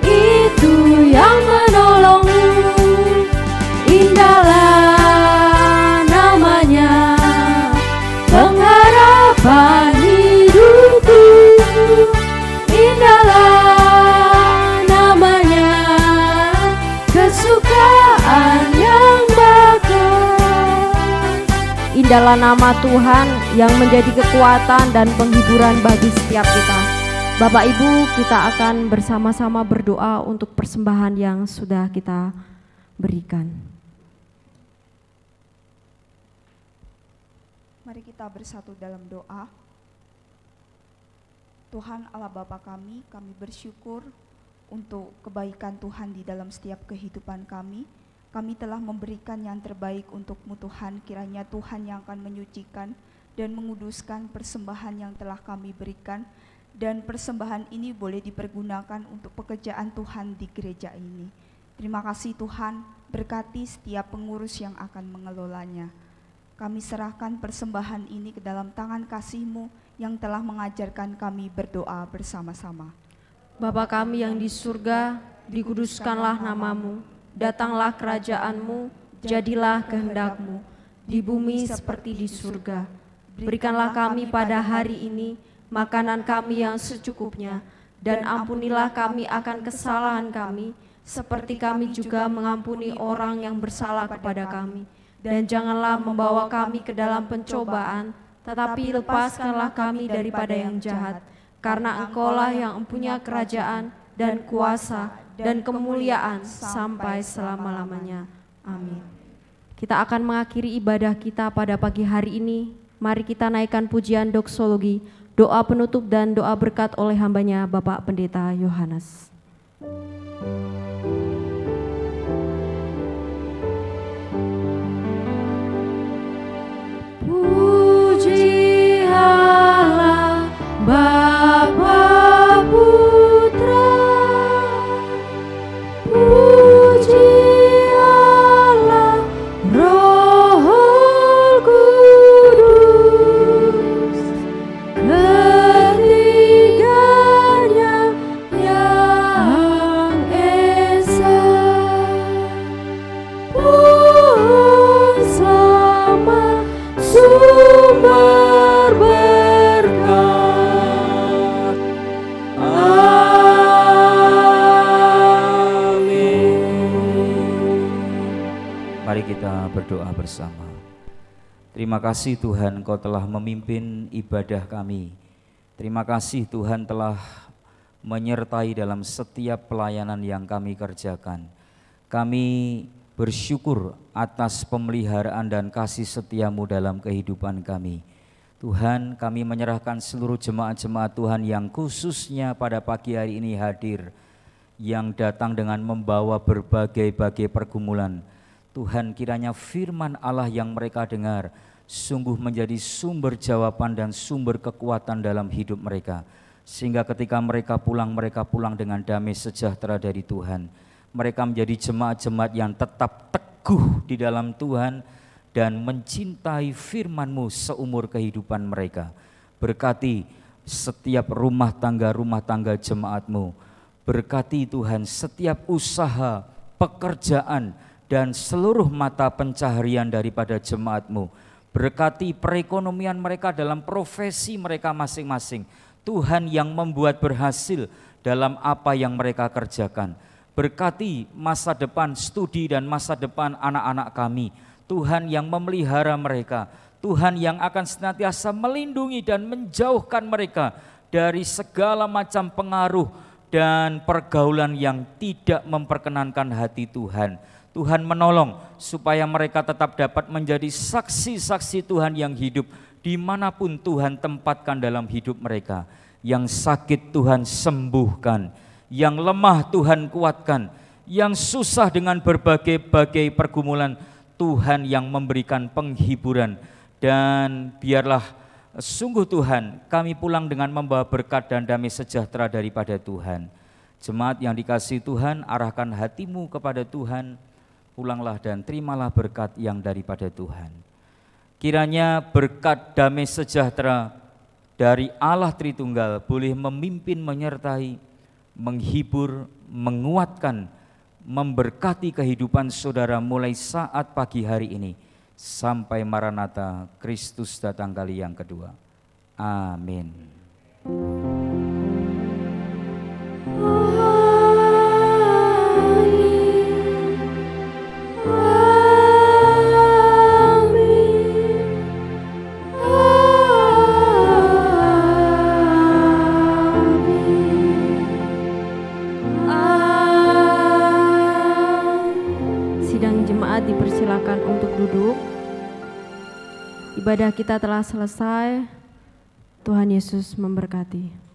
itu yang menolongmu. Indahlah namanya, pengharapan hidupku. Indahlah namanya, kesukaan yang bakal. Indahlah nama Tuhan yang menjadi kekuatan dan penghiburan bagi setiap kita. Bapak Ibu, kita akan bersama-sama berdoa untuk persembahan yang sudah kita berikan. Mari kita bersatu dalam doa. Tuhan Allah Bapa kami bersyukur untuk kebaikan Tuhan di dalam setiap kehidupan kami. Kami telah memberikan yang terbaik untuk-Mu Tuhan, kiranya Tuhan yang akan menyucikan dan menguduskan persembahan yang telah kami berikan, dan persembahan ini boleh dipergunakan untuk pekerjaan Tuhan di gereja ini. Terima kasih Tuhan, berkati setiap pengurus yang akan mengelolanya. Kami serahkan persembahan ini ke dalam tangan kasih-Mu yang telah mengajarkan kami berdoa bersama-sama. Bapa kami yang di surga, dikuduskanlah nama-Mu, datanglah kerajaan-Mu, jadilah kehendak-Mu, di bumi seperti di surga. Berikanlah kami pada hari ini makanan kami yang secukupnya, dan ampunilah kami akan kesalahan kami, seperti kami juga mengampuni orang yang bersalah kepada kami. Dan janganlah membawa kami ke dalam pencobaan, tetapi lepaskanlah kami daripada yang jahat. Karena Engkaulah yang mempunyai kerajaan dan kuasa dan kemuliaan sampai selama-lamanya. Amin. Kita akan mengakhiri ibadah kita pada pagi hari ini. Mari kita naikkan pujian doksologi, doa penutup dan doa berkat oleh hambanya Bapak Pendeta Yohanes. Puji Allah Bapa Putra, puji Allah Roh Kudus, ketiganya yang esa. Puji sama sumber berkat. Mari kita berdoa bersama. Terima kasih Tuhan, Kau telah memimpin ibadah kami. Terima kasih Tuhan telah menyertai dalam setiap pelayanan yang kami kerjakan. Kami bersyukur atas pemeliharaan dan kasih setia-Mu dalam kehidupan kami. Tuhan, kami menyerahkan seluruh jemaat-jemaat Tuhan yang khususnya pada pagi hari ini hadir, yang datang dengan membawa berbagai-bagai pergumulan. Tuhan, kiranya firman Allah yang mereka dengar sungguh menjadi sumber jawaban dan sumber kekuatan dalam hidup mereka. Sehingga ketika mereka pulang dengan damai sejahtera dari Tuhan. Mereka menjadi jemaat-jemaat yang tetap teguh di dalam Tuhan dan mencintai firman-Mu seumur kehidupan mereka. Berkati setiap rumah tangga jemaat-Mu. Berkati Tuhan setiap usaha, pekerjaan, dan seluruh mata pencaharian daripada jemaat-Mu. Berkati perekonomian mereka dalam profesi mereka masing-masing. Tuhan yang membuat berhasil dalam apa yang mereka kerjakan. Berkati masa depan studi dan masa depan anak-anak kami. Tuhan yang memelihara mereka. Tuhan yang akan senantiasa melindungi dan menjauhkan mereka dari segala macam pengaruh dan pergaulan yang tidak memperkenankan hati Tuhan. Tuhan menolong supaya mereka tetap dapat menjadi saksi-saksi Tuhan yang hidup dimanapun Tuhan tempatkan dalam hidup mereka. Yang sakit Tuhan sembuhkan, yang lemah Tuhan kuatkan, yang susah dengan berbagai-bagai pergumulan Tuhan yang memberikan penghiburan. Dan biarlah sungguh Tuhan kami pulang dengan membawa berkat dan damai sejahtera daripada Tuhan. Jemaat yang dikasihi Tuhan, arahkan hatimu kepada Tuhan. Pulanglah dan terimalah berkat yang daripada Tuhan. Kiranya berkat damai sejahtera dari Allah Tritunggal boleh memimpin, menyertai, menghibur, menguatkan, memberkati kehidupan saudara mulai saat pagi hari ini sampai Maranatha, Kristus datang kali yang kedua. Amin. Dipersilakan untuk duduk. Ibadah kita telah selesai. Tuhan Yesus memberkati.